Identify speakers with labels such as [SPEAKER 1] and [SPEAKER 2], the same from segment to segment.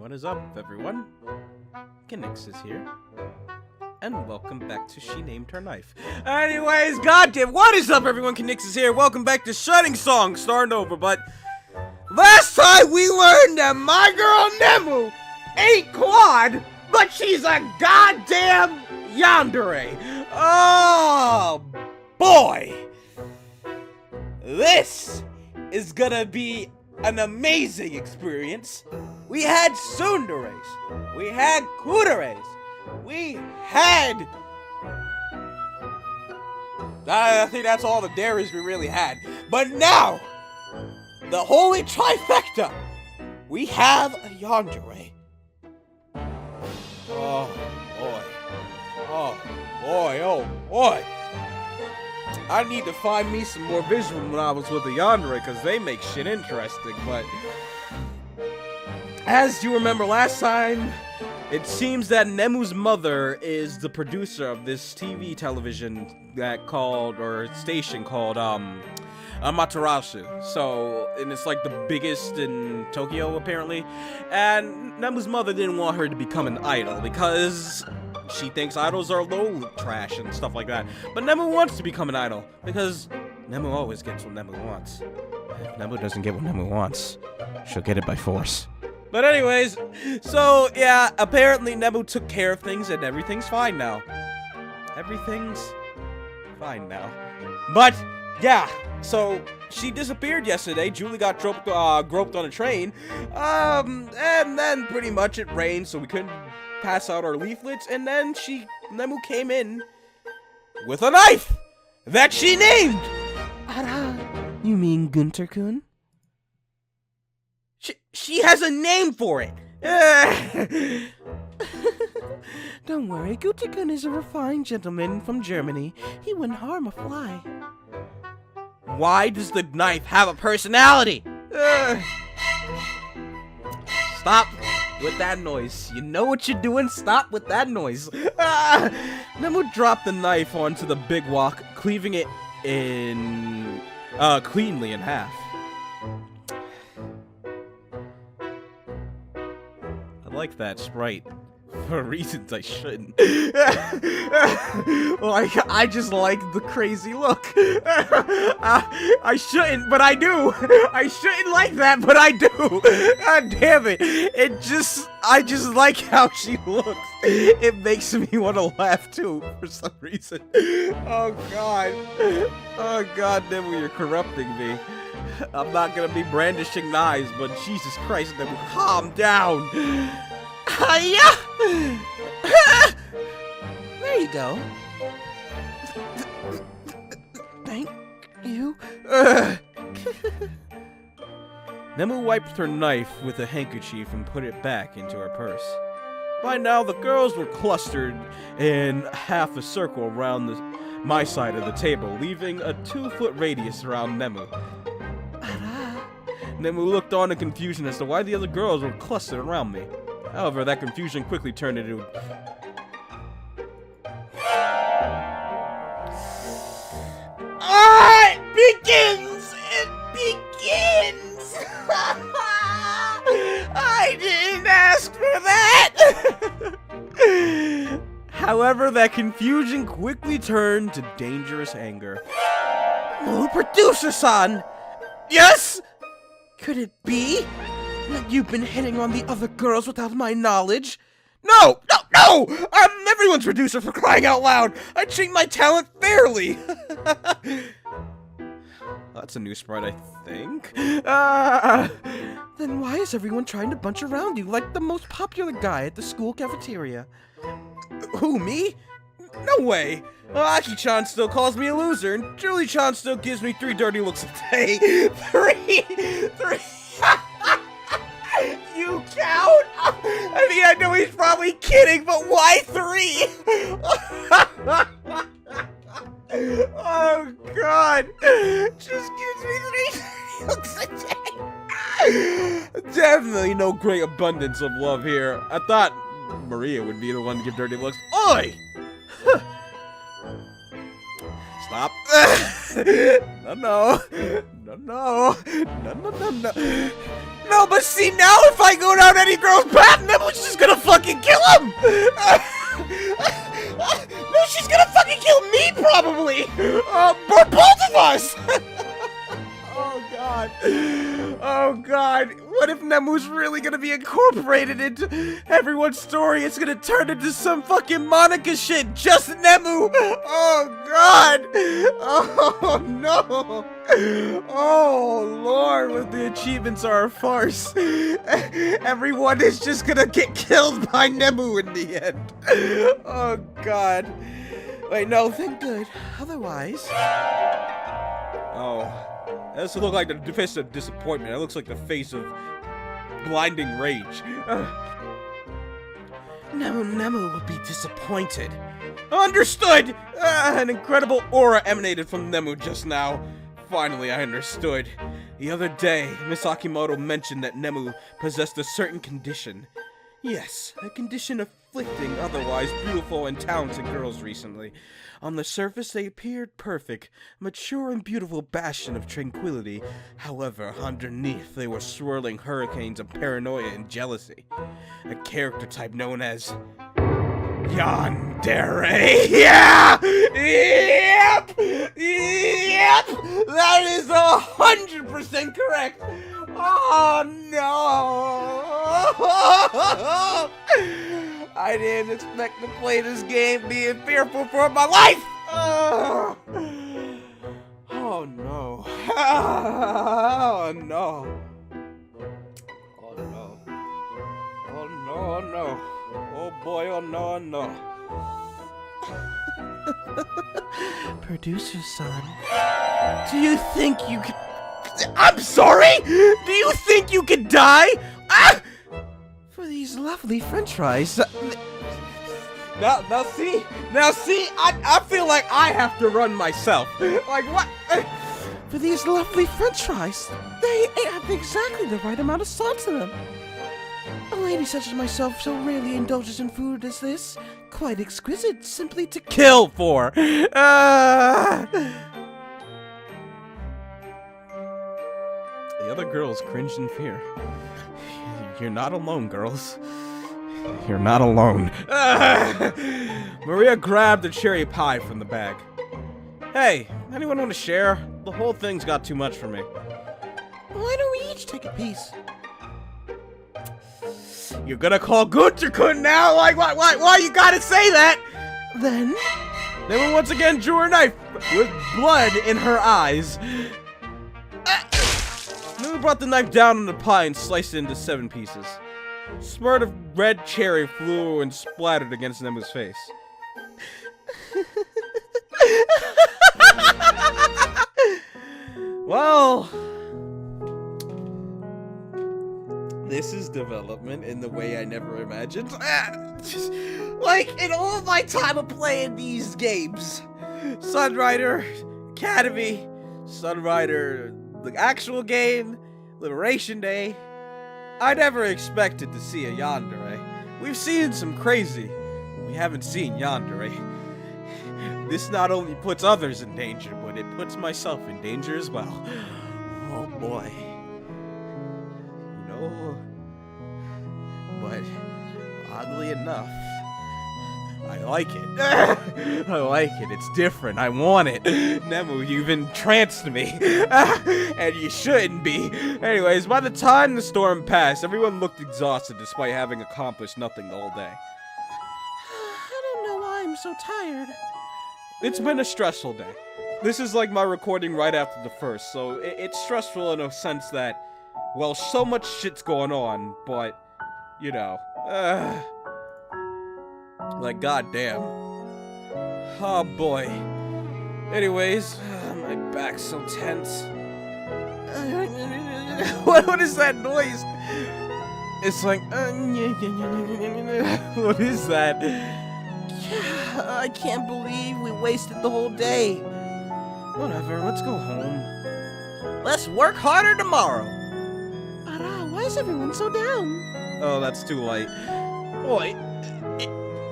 [SPEAKER 1] What is up, everyone? Conixis here. And welcome back to She Named Her Knife. Anyways, goddamn, what is up, everyone? Conixis here. Welcome back to Shutting Song, Starnova. But last time we learned that my girl Nemu ain't Claude, but she's a goddamn yandere. Oh, boy. This is gonna be an amazing experience. We had tsunderes, we had kuderes, we had... I think that's all the dares we really had. But now, the holy trifecta, we have a yandere. Oh boy, oh boy, oh boy. I need to find me some more visual novels with the yandere, because they make shit interesting, but... As you remember last time, it seems that Nemu's mother is the producer of this television station called, Amaterasu. So, and it's like the biggest in Tokyo, apparently. And Nemu's mother didn't want her to become an idol, because she thinks idols are low trash and stuff like that. But Nemu wants to become an idol, because Nemu always gets what Nemu wants. If Nemu doesn't get what Nemu wants, she'll get it by force. But anyways, so yeah, apparently Nemu took care of things and everything's fine now. Everything's fine now. But yeah, so she disappeared yesterday. Julie got groped on a train. And then pretty much it rained, so we couldn't pass out our leaflets. And then Nemu came in with a knife that she named. You mean Gunter-kun? She has a name for it! Don't worry, Gunter-kun is a refined gentleman from Germany. He wouldn't harm a fly. Why does the knife have a personality? Stop with that noise. You know what you're doing? Stop with that noise. Nemu dropped the knife onto the big wok, cleaving it cleanly in half. I like that sprite for reasons I shouldn't. Like, I just like the crazy look. I shouldn't, but I do. I shouldn't like that, but I do. God damn it. I just like how she looks. It makes me want to laugh too, for some reason. Oh god. Oh god, Nemu, you're corrupting me. I'm not gonna be brandishing knives, but Jesus Christ, Nemu, calm down. Hiya! There you go. Thank you. Nemu wiped her knife with a handkerchief and put it back into her purse. By now, the girls were clustered in half a circle around my side of the table, leaving a 2-foot radius around Nemu. Nemu looked on in confusion as to why the other girls were clustered around me. However, that confusion quickly turned into... It begins! It begins! I didn't ask for that! However, that confusion quickly turned to dangerous anger. Oh, producer-san! Yes? Could it be that you've been hitting on the other girls without my knowledge? No! No! No! I'm everyone's producer, for crying out loud! I treat my talent fairly! That's a new sprite, I think. Then why is everyone trying to bunch around you like the most popular guy at the school cafeteria? Who, me? No way! Aki-chan still calls me a loser, and Julie-chan still gives me 3 dirty looks a day. Three! You count? I mean, I know he's probably kidding, but why 3? Oh, God. Just gives me 3 looks a day. Definitely no great abundance of love here. I thought Maria would be the one to give dirty looks. Oi! Stop. No. know, but see, now if I go down any girl's path, Nemu's just gonna fucking kill him! No, she's gonna fucking kill me, probably! Or both of us! Oh, God. Oh, God. What if Nemu's really gonna be incorporated into everyone's story? It's gonna turn into some fucking Monica shit. Just Nemu. Oh, God. Oh, no. Oh, Lord. What the achievements are a farce. Everyone is just gonna get killed by Nemu in the end. Oh, God. Wait, no, thank good. Otherwise... Oh... That doesn't look like the face of disappointment. It looks like the face of blinding rage. Nemu will be disappointed. Understood! An incredible aura emanated from Nemu just now. Finally, I understood. The other day, Miss Akimoto mentioned that Nemu possessed a certain condition. Yes, a condition afflicting otherwise beautiful and talented girls recently. On the surface, they appeared perfect, mature and beautiful bastion of tranquility. However, underneath, they were swirling hurricanes of paranoia and jealousy. A character type known as... Yandere! Yeah! Yep! Yep! That is 100% correct! Oh, no! I didn't expect to play this game being fearful for my life! Oh, no. Oh, no. Oh, no. Oh, no, oh, no. Oh, boy, oh, no, oh, no. Producer son, do you think you could... I'm sorry? Do you think you could die? Ah! For these lovely french fries. Now see, I feel like I have to run myself. Like, what? For these lovely french fries, they have exactly the right amount of salt in them. A lady such as myself so rarely indulges in food as this. Quite exquisite, simply to kill for. The other girls cringed in fear. You're not alone, girls. You're not alone. Maria grabbed a cherry pie from the bag. Hey, anyone want to share? The whole thing's got too much for me. Why don't we each take a piece? You're gonna call Gunter-kun now? Like, why you gotta say that? Then we once again drew her knife with blood in her eyes. Then we brought the knife down on the pie and sliced it into 7 pieces. A spurt of red cherry flew and splattered against Nemu's face. Well, this is development in the way I never imagined. Like, in all of my time of playing these games, Sunrider Academy, Sunrider the actual game, Liberation Day, I never expected to see a yandere. We've seen some crazy, but we haven't seen yandere. This not only puts others in danger, but it puts myself in danger as well. Oh boy. You know, but oddly enough, I like it. I like it. It's different. I want it. Nemu, you've entranced me. And you shouldn't be. Anyways, by the time the storm passed, everyone looked exhausted despite having accomplished nothing the whole day. I don't know why I'm so tired. It's been a stressful day. This is like my recording right after the first, so it's stressful in a sense that, well, so much shit's going on, but, you know, like, goddamn. Oh, boy. Anyways, my back's so tense. What is that noise? It's like, what is that? I can't believe we wasted the whole day. Whatever, let's go home. Let's work harder tomorrow. But why is everyone so down? Oh, that's too late. Boy,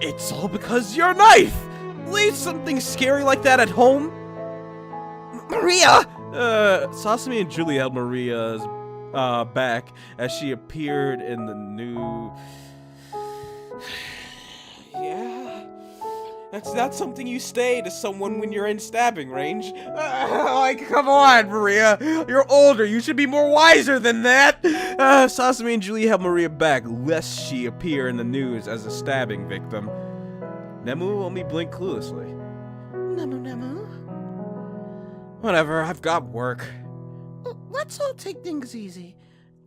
[SPEAKER 1] it's all because your knife! Leave something scary like that at home? Maria! Sasami and Julie held Maria's back as she appeared in the new... Yeah, that's not something you say to someone when you're in stabbing range. Like, come on, Maria. You're older. You should be more wiser than that. Sasami and Julie held Maria back, lest she appear in the news as a stabbing victim. Nemu only blinked cluelessly.
[SPEAKER 2] Nemu.
[SPEAKER 1] Whatever, I've got work.
[SPEAKER 2] Let's all take things easy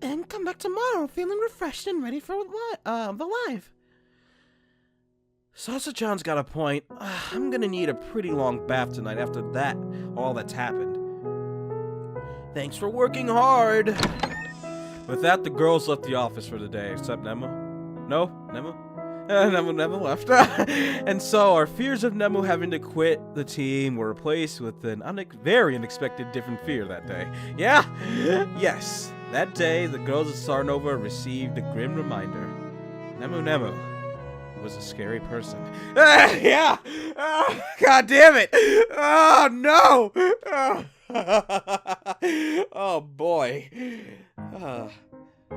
[SPEAKER 2] and come back tomorrow feeling refreshed and ready for the live.
[SPEAKER 1] Sasa-chan's got a point. I'm gonna need a pretty long bath tonight after that, all that's happened. Thanks for working hard. With that, the girls left the office for the day, except Nemu. No? Nemu? Nemu left. And so, our fears of Nemu having to quit the team were replaced with an very unexpected different fear that day. Yeah? Yes. That day, the girls of Starnova received a grim reminder. Nemu was a scary person. Yeah! God damn it! Oh, no! Oh, boy.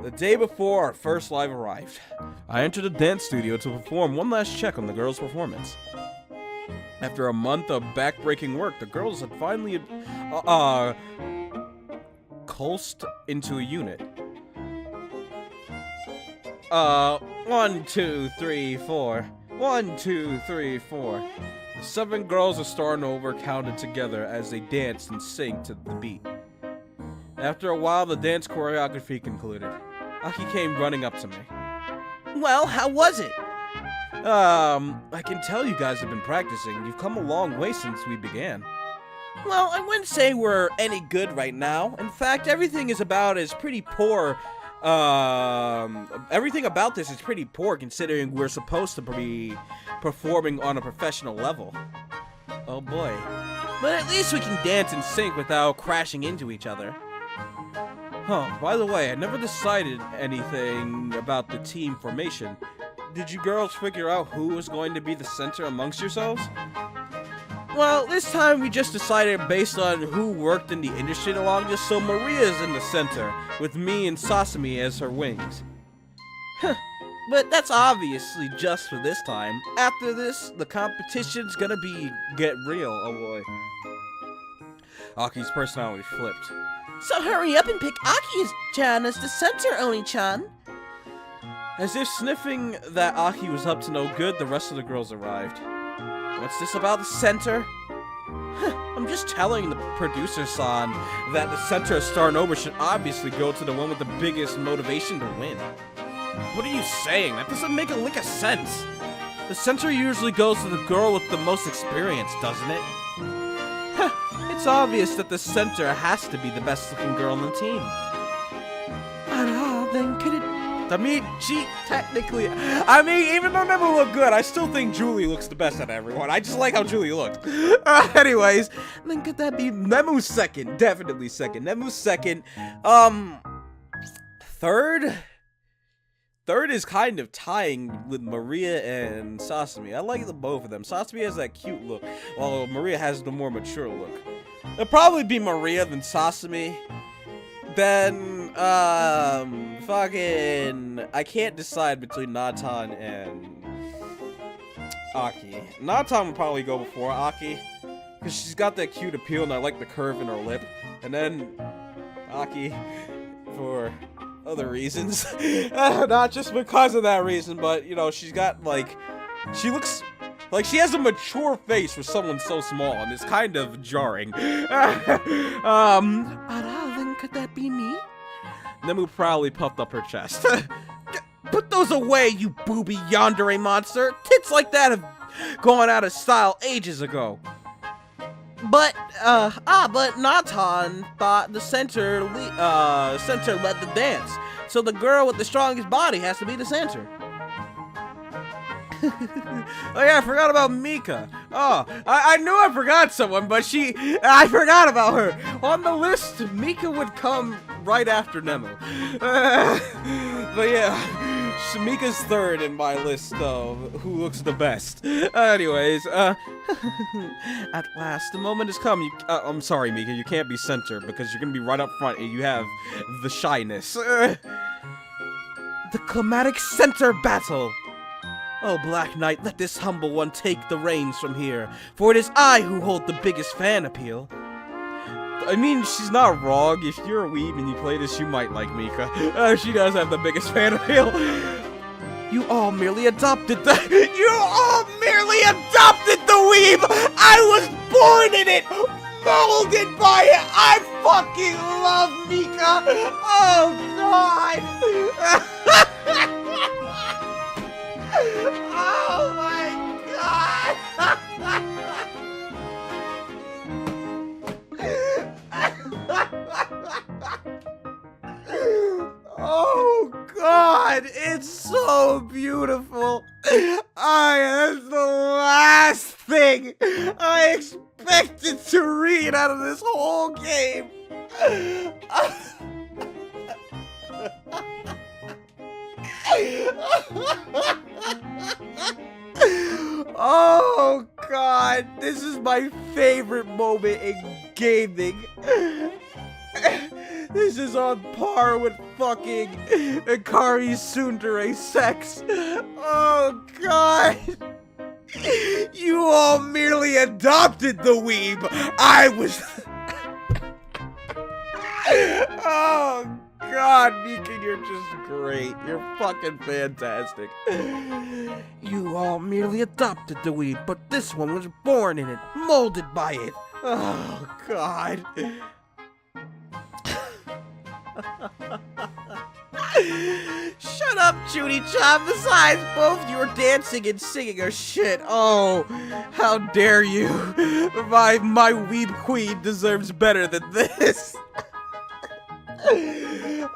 [SPEAKER 1] The day before our first live arrived, I entered the dance studio to perform one last check on the girls' performance. After a month of back-breaking work, the girls had finally coalesced into a unit. 1, 2, 3, 4. 1, 2, 3, 4. The 7 girls of Starnova counted together as they danced and sang to the beat. After a while, the dance choreography concluded. Aki came running up to me.
[SPEAKER 2] Well, how was it?
[SPEAKER 1] I can tell you guys have been practicing. You've come a long way since we began.
[SPEAKER 2] Well, I wouldn't say we're any good right now. In fact, everything is pretty poor. Everything about this is pretty poor considering we're supposed to be performing on a professional level.
[SPEAKER 1] Oh boy.
[SPEAKER 2] But at least we can dance in sync without crashing into each other.
[SPEAKER 1] Huh, by the way, I never decided anything about the team formation. Did you girls figure out who was going to be the center amongst yourselves?
[SPEAKER 2] Well, this time we just decided based on who worked in the industry the longest, so Maria's in the center, with me and Sasami as her wings. But that's obviously just for this time. After this, the competition's gonna get real, oh boy.
[SPEAKER 1] Aki's personality flipped.
[SPEAKER 2] So hurry up and pick Aki-chan as the center, Oni-chan.
[SPEAKER 1] As if sniffing that Aki was up to no good, the rest of the girls arrived. What's this about the center?
[SPEAKER 2] I'm just telling the
[SPEAKER 1] producer-san that the center of Starnova should obviously go to the one with the biggest motivation to win. What are you saying? That doesn't make a lick of sense. The center usually goes to the girl with the most experience, doesn't it? It's obvious that the center has to be the best-looking girl on the team.
[SPEAKER 2] Then could it...
[SPEAKER 1] I mean, even though Nemu looked good, I still think Julie looks the best out of everyone. I just like how Julie looked. Anyways,
[SPEAKER 2] then could that be...
[SPEAKER 1] Nemu's second. Definitely second. Nemu's second. Third? Third is kind of tying with Maria and Sasami. I like the both of them. Sasami has that cute look, while Maria has the more mature look. It'll probably be Maria than Sasami. Then, I can't decide between Natan and Aki. Natan would probably go before Aki, because she's got that cute appeal and I like the curve in her lip. And then Aki for other reasons. Not just because of that reason, but, you know, she's got, like, she looks... like, she has a mature face for someone so small, and it's kind of jarring.
[SPEAKER 2] Then could that be me?
[SPEAKER 1] Nemu proudly puffed up her chest. Put those away, you booby yandere monster! Tits like that have gone out of style ages ago.
[SPEAKER 2] But Natan thought the center led the dance, so the girl with the strongest body has to be the center.
[SPEAKER 1] Oh yeah, I forgot about Mika. Oh, I knew I forgot someone, but I forgot about her. On the list, Mika would come right after Nemu. But yeah, Shamika's third in my list of who looks the best. Anyways, at last, the moment has come. I'm sorry, Mika, you can't be center because you're gonna be right up front and you have the shyness. The climatic center battle. Oh, Black Knight, let this humble one take the reins from here, for it is I who hold the biggest fan appeal. I mean, she's not wrong. If you're a weeb and you play this, you might like Mika. She does have the biggest fan appeal. You all merely adopted the... You all merely adopted the weeb! I was born in it! Molded by it! I fucking love Mika! Oh, God! Oh, my God! Oh God, it's so beautiful. That's the last thing I expected to read out of this whole game. Oh God, this is my favorite moment in gaming. This is on par with fucking Akari Tsundere sex. Oh God. You all merely adopted the weeb. I was... Oh God, Mika, you're just great. You're fucking fantastic. You all merely adopted the weeb, but this one was born in it, molded by it. Oh God. Shut up, Judy-chan. Besides, both you are dancing and singing are shit. Oh, how dare you. My weeb queen deserves better than this.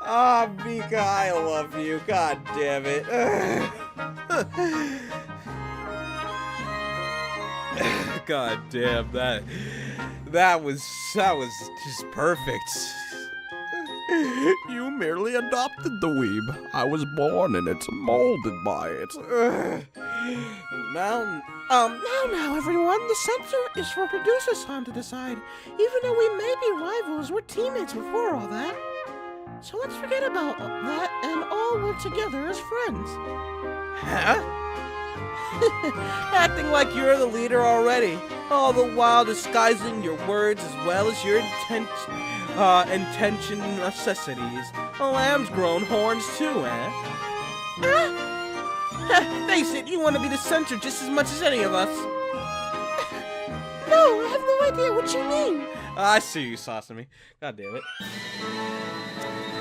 [SPEAKER 1] Ah, Mika, I love you. God damn it. God damn, that was just perfect. You merely adopted the weeb. I was born in it, molded by it. Now, everyone, the censor is for producer-san to decide. Even though we may be rivals, we're teammates before all that. So let's forget about that and all work together as friends. Huh? Acting like you're the leader already, all the while disguising your words as well as your intention necessities. A lamb's grown horns too, eh? Face it, you want to be the center just as much as any of us. No, I have no idea what you mean. I see you, Sasami. God damn it.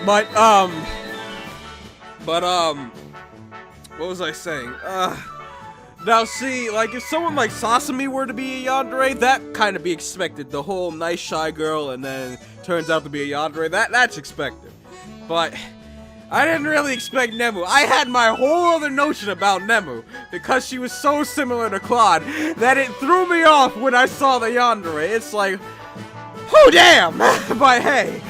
[SPEAKER 1] But, what was I saying? Now see, like, if someone like Sasami were to be a yandere, that kind of be expected. The whole nice shy girl and then turns out to be a yandere, that's expected. But I didn't really expect Nemu. I had my whole other notion about Nemu, because she was so similar to Claude, that it threw me off when I saw the yandere. It's like, oh damn! But hey,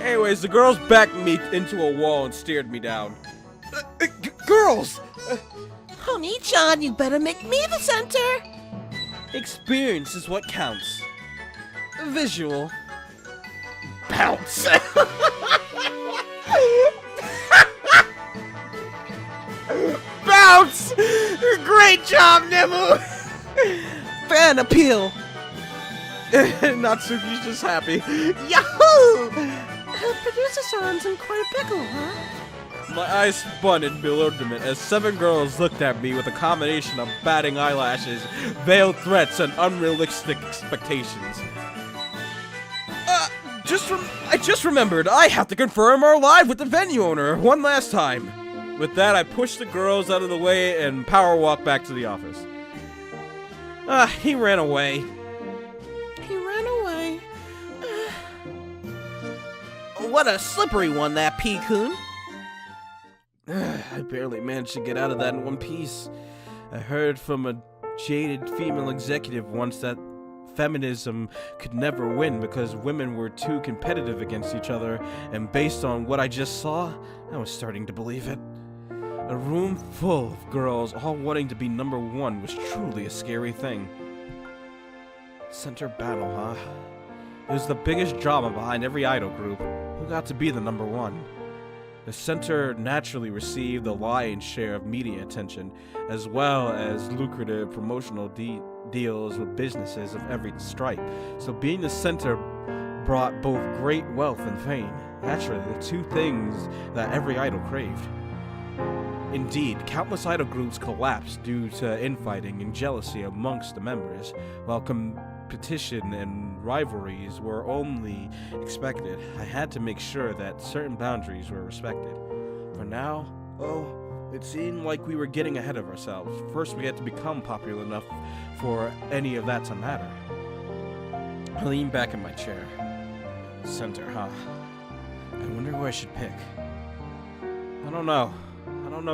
[SPEAKER 1] anyways, the girls backed me into a wall and stared me down. Girls!
[SPEAKER 3] Honey-chan, you better make me the center!
[SPEAKER 1] Experience is what counts. Visual. Bounce! Bounce! Great job, Nemu! Fan appeal! Natsuki's just happy. Yahoo!
[SPEAKER 3] Producer-san's in quite a pickle, huh?
[SPEAKER 1] My eyes spun in bewilderment as 7 girls looked at me with a combination of batting eyelashes, veiled threats, and unrealistic expectations. I just remembered, I have to confirm our live with the venue owner one last time. With that, I pushed the girls out of the way and power walked back to the office. He ran away.
[SPEAKER 3] He ran away.
[SPEAKER 2] What a slippery one, that P-kun.
[SPEAKER 1] I barely managed to get out of that in one piece. I heard from a jaded female executive once that feminism could never win because women were too competitive against each other, and based on what I just saw, I was starting to believe it. A room full of girls all wanting to be number one was truly a scary thing. Center battle, huh? It was the biggest drama behind every idol group. Who got to be the number one? The center naturally received the lion's share of media attention, as well as lucrative promotional deals with businesses of every stripe. So being the center brought both great wealth and fame. Naturally, the two things that every idol craved. Indeed, countless idol groups collapsed due to infighting and jealousy amongst the members, while competition and rivalries were only expected. I had to make sure that certain boundaries were respected. For now, it seemed like we were getting ahead of ourselves. First, we had to become popular enough for any of that to matter. I leaned back in my chair. Center, huh? I wonder who I should pick. I don't know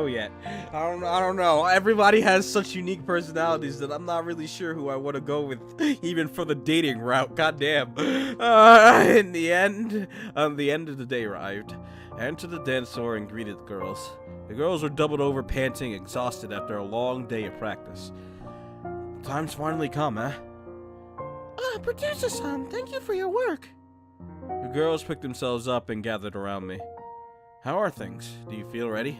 [SPEAKER 1] yet. I don't know. Everybody has such unique personalities that I'm not really sure who I want to go with, even for the dating route. Goddamn. In the end of the day arrived. I entered the dance floor and greeted the girls. The girls were doubled over, panting, exhausted after a long day of practice. Time's finally come, eh?
[SPEAKER 3] Producer-san, thank you for your work.
[SPEAKER 1] The girls picked themselves up and gathered around me. How are things? Do you feel ready?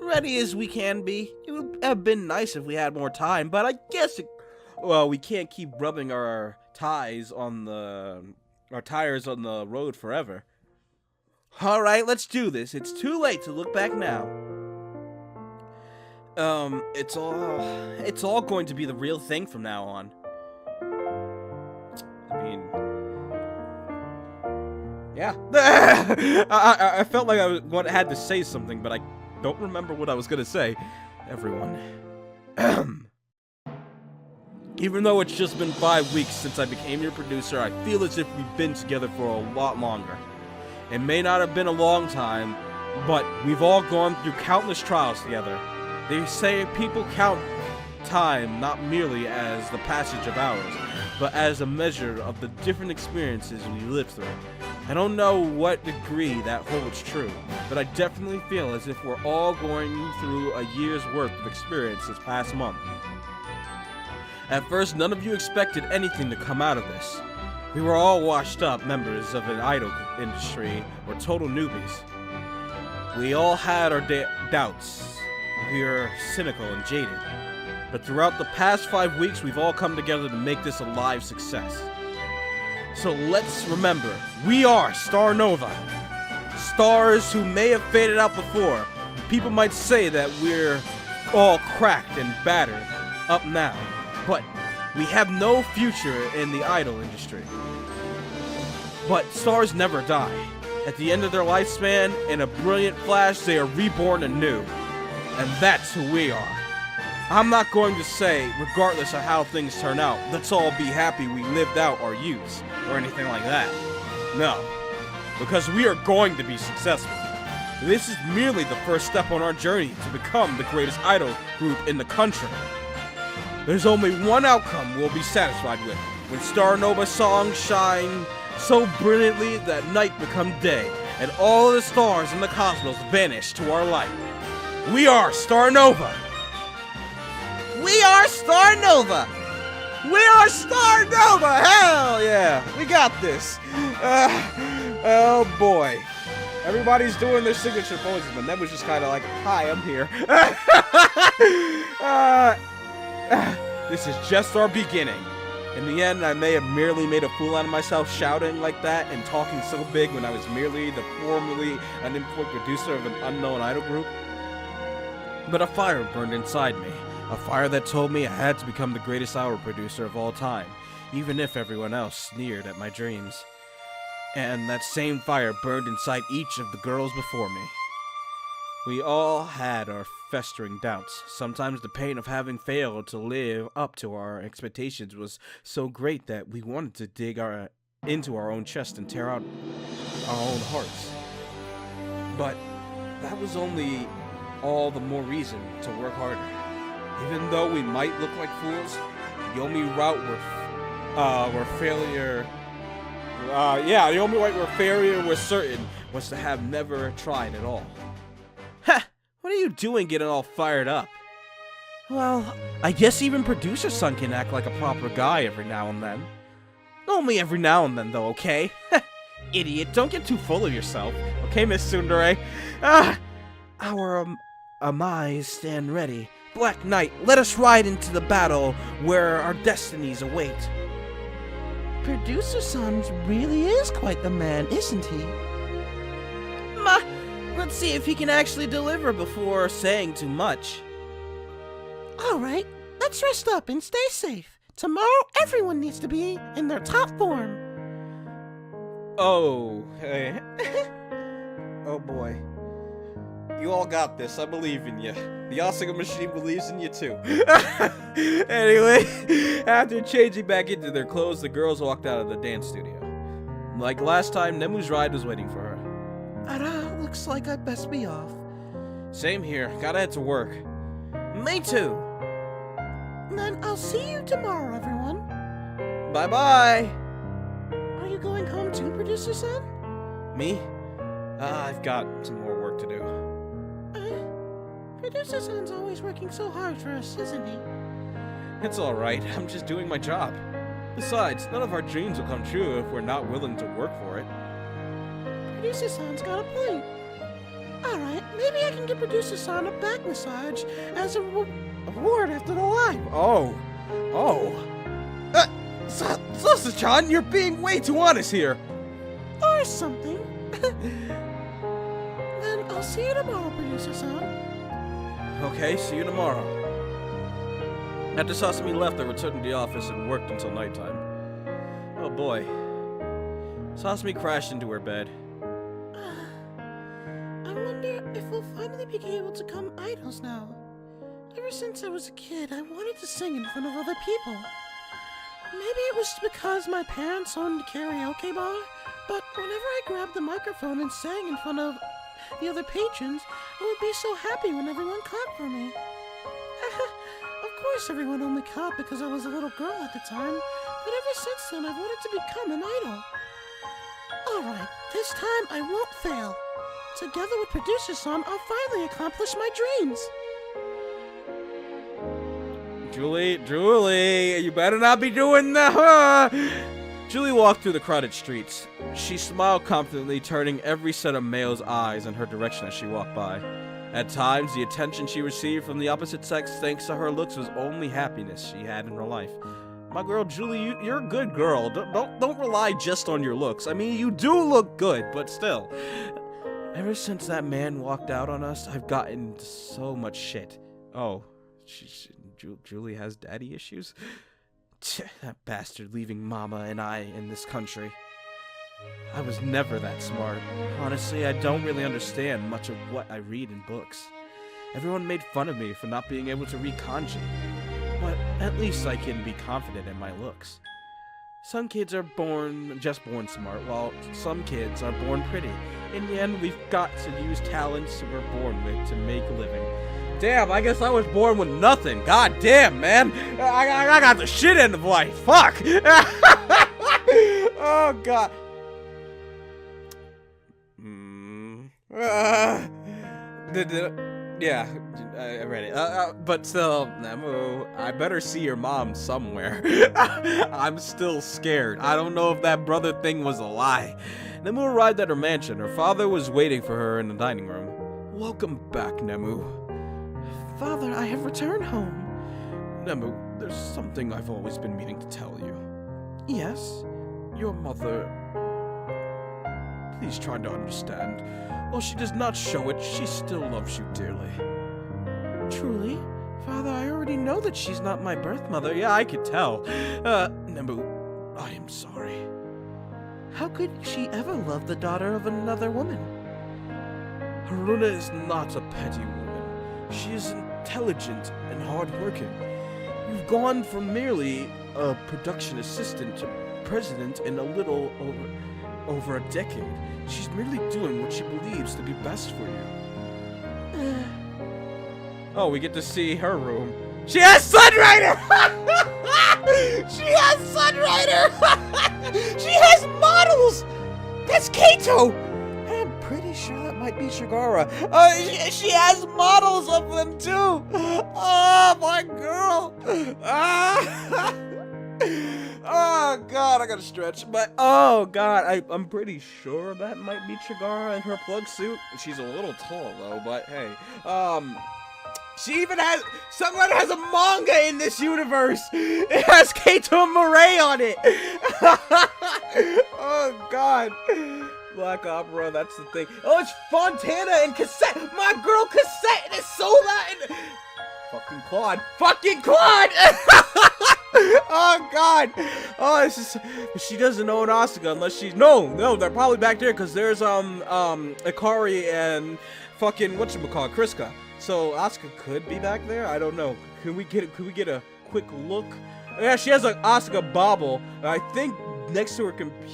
[SPEAKER 2] Ready as we can be. It would have been nice if we had more time, but I guess we can't keep rubbing our tires on the road forever. All right, let's do this. It's too late to look back now. It's all going to be the real thing from now on. I mean, yeah. I felt like I had to say something, but I don't remember what I was gonna say. Everyone. Even though it's just been 5 weeks since I became your producer, I feel as if we've been together for a lot longer. It may not have been a long time, but we've all gone through countless trials together. They say people count time not merely as the passage of hours, but as a measure of the different experiences we live through. I don't know what degree that holds true, but I definitely feel as if we're all going through a year's worth of experience this past month. At first, none of you expected anything to come out of this. We were all washed up members of an idol industry or total newbies. We all had our doubts. We were cynical and jaded. But throughout the past 5 weeks, we've all come together to make this a live success. So let's remember, we are Starnova. Stars who may have faded out before. People might say that we're all cracked and battered up now. But we have no future in the idol industry. But stars never die. At the end of their lifespan, in a brilliant flash, they are reborn anew. And that's who we are. I'm not going to say, regardless of how things turn out, let's all be happy we lived out our youths, or anything like that. No, because we are going to be successful. This is merely the first step on our journey to become the greatest idol group in the country. There's only one outcome we'll be satisfied with, when Starnova's songs shine so brilliantly that night becomes day, and all the stars in the cosmos vanish to our light. We are Starnova! We are Starnova! We are Starnova! Hell yeah! We got this! Oh boy. Everybody's doing their signature poses, but Ned was just kind of like, hi, I'm here. This is just our beginning. In the end, I may have merely made a fool out of myself shouting like that and talking so big when I was merely the formerly unemployed producer of an unknown idol group. But a fire burned inside me. A fire that told me I had to become the greatest idol producer of all time, even if everyone else sneered at my dreams. And that same fire burned inside each of the girls before me. We all had our festering doubts. Sometimes the pain of having failed to live up to our expectations was so great that we wanted to dig into our own chest and tear out our own hearts. But that was only all the more reason to work harder. Even though we might look like fools, the only route where failure was certain was to have never tried at all. Ha! What are you doing getting all fired up? Well, I guess even producer's son can act like a proper guy every now and then. Only every now and then, though, okay? Idiot, don't get too full of yourself. Okay, Miss Tsundere? Our Amais stand ready. Black Knight, let us ride into the battle where our destinies await. Producer-son really is quite the man, isn't he? Let's see if he can actually deliver before saying too much.
[SPEAKER 3] All right, let's rest up and stay safe. Tomorrow, everyone needs to be in their top form.
[SPEAKER 2] Oh, hey. Oh boy. You all got this. I believe in you. The Asuka machine believes in you too. Anyway, after changing back into their clothes, the girls walked out of the dance studio. Like last time, Nemu's ride was waiting for her.
[SPEAKER 3] Looks like I best be off.
[SPEAKER 2] Same here. Gotta head to work. Me too.
[SPEAKER 3] Then I'll see you tomorrow, everyone.
[SPEAKER 2] Bye-bye.
[SPEAKER 3] Are you going home too, producer-son?
[SPEAKER 2] Me? I've got some more work to do.
[SPEAKER 3] Producer-son's always working so hard for us, isn't he?
[SPEAKER 2] It's alright. I'm just doing my job. Besides, none of our dreams will come true if we're not willing to work for it.
[SPEAKER 3] Producer-son's got a point. Alright, maybe I can give Producer-son a back massage as a reward after the live.
[SPEAKER 2] Oh. Sasa-chan, you're being way too honest here.
[SPEAKER 3] Or something. Then I'll see you tomorrow, Producer-son.
[SPEAKER 2] Okay, see you tomorrow. After Sasami left, I returned to the office and worked until nighttime. Oh boy. Sasami crashed into her bed.
[SPEAKER 3] I wonder if we'll finally be able to become idols now. Ever since I was a kid, I wanted to sing in front of other people. Maybe it was because my parents owned a karaoke bar, but whenever I grabbed the microphone and sang in front of the other patrons, I would be so happy when everyone clapped for me. Of course, everyone only clapped because I was a little girl at the time, but ever since then, I've wanted to become an idol. Alright, this time I won't fail. Together with Producer-son, I'll finally accomplish my dreams.
[SPEAKER 2] Julie, you better not be doing that. Julie walked through the crowded streets. She smiled confidently, turning every set of males' eyes in her direction as she walked by. At times, the attention she received from the opposite sex, thanks to her looks, was only happiness she had in her life. My girl, Julie, you're a good girl. Don't rely just on your looks. I mean, you do look good, but still. Ever since that man walked out on us, I've gotten so much shit. Oh, Julie has daddy issues? That bastard leaving Mama and I in this country. I was never that smart. Honestly, I don't really understand much of what I read in books. Everyone made fun of me for not being able to read kanji. But at least I can be confident in my looks. Some kids are just born smart, while some kids are born pretty. In the end, we've got to use talents we're born with to make a living. Damn, I guess I was born with nothing. God damn, man. I got the shit end of life. Fuck. Oh, God. Yeah, I read it. But still, Nemu, I better see your mom somewhere. I'm still scared. I don't know if that brother thing was a lie. Nemu arrived at her mansion. Her father was waiting for her in the dining room. Welcome back, Nemu. Father, I have returned home. Nemu, there's something I've always been meaning to tell you. Yes? Your mother... Please try to understand. While she does not show it, she still loves you dearly. Truly? Father, I already know that she's not my birth mother. Yeah, I could tell. Nemu, I am sorry. How could she ever love the daughter of another woman? Haruna is not a petty woman. She is intelligent and hardworking. You've gone from merely a production assistant to president in a little over a decade. She's merely doing what she believes to be best for you. Oh, we get to see her room. She has Sunrider! She has Sunrider! She has models! That's Kato! And
[SPEAKER 1] pretty sure that might be Shigara. She has models of them too. Oh, my girl. Ah. Oh God, I gotta stretch. But oh God, I'm pretty sure that might be Chigara in her plug suit. She's a little tall though, but hey. She even someone has a manga in this universe. It has Kaito and Mirai on it. Oh God. Black Opera, that's the thing. Oh, it's Fontana and Cassette. My girl Cassette, and it's Sola and fucking Claude. Fucking Claude. Oh God! Oh, this is. She doesn't own Asuka unless she's. No, they're probably back there because there's Ikari and fucking whatchamacallit, Kriska. So Asuka could be back there. I don't know. Could we get a quick look? Yeah, she has an Asuka bauble. I think next to her computer.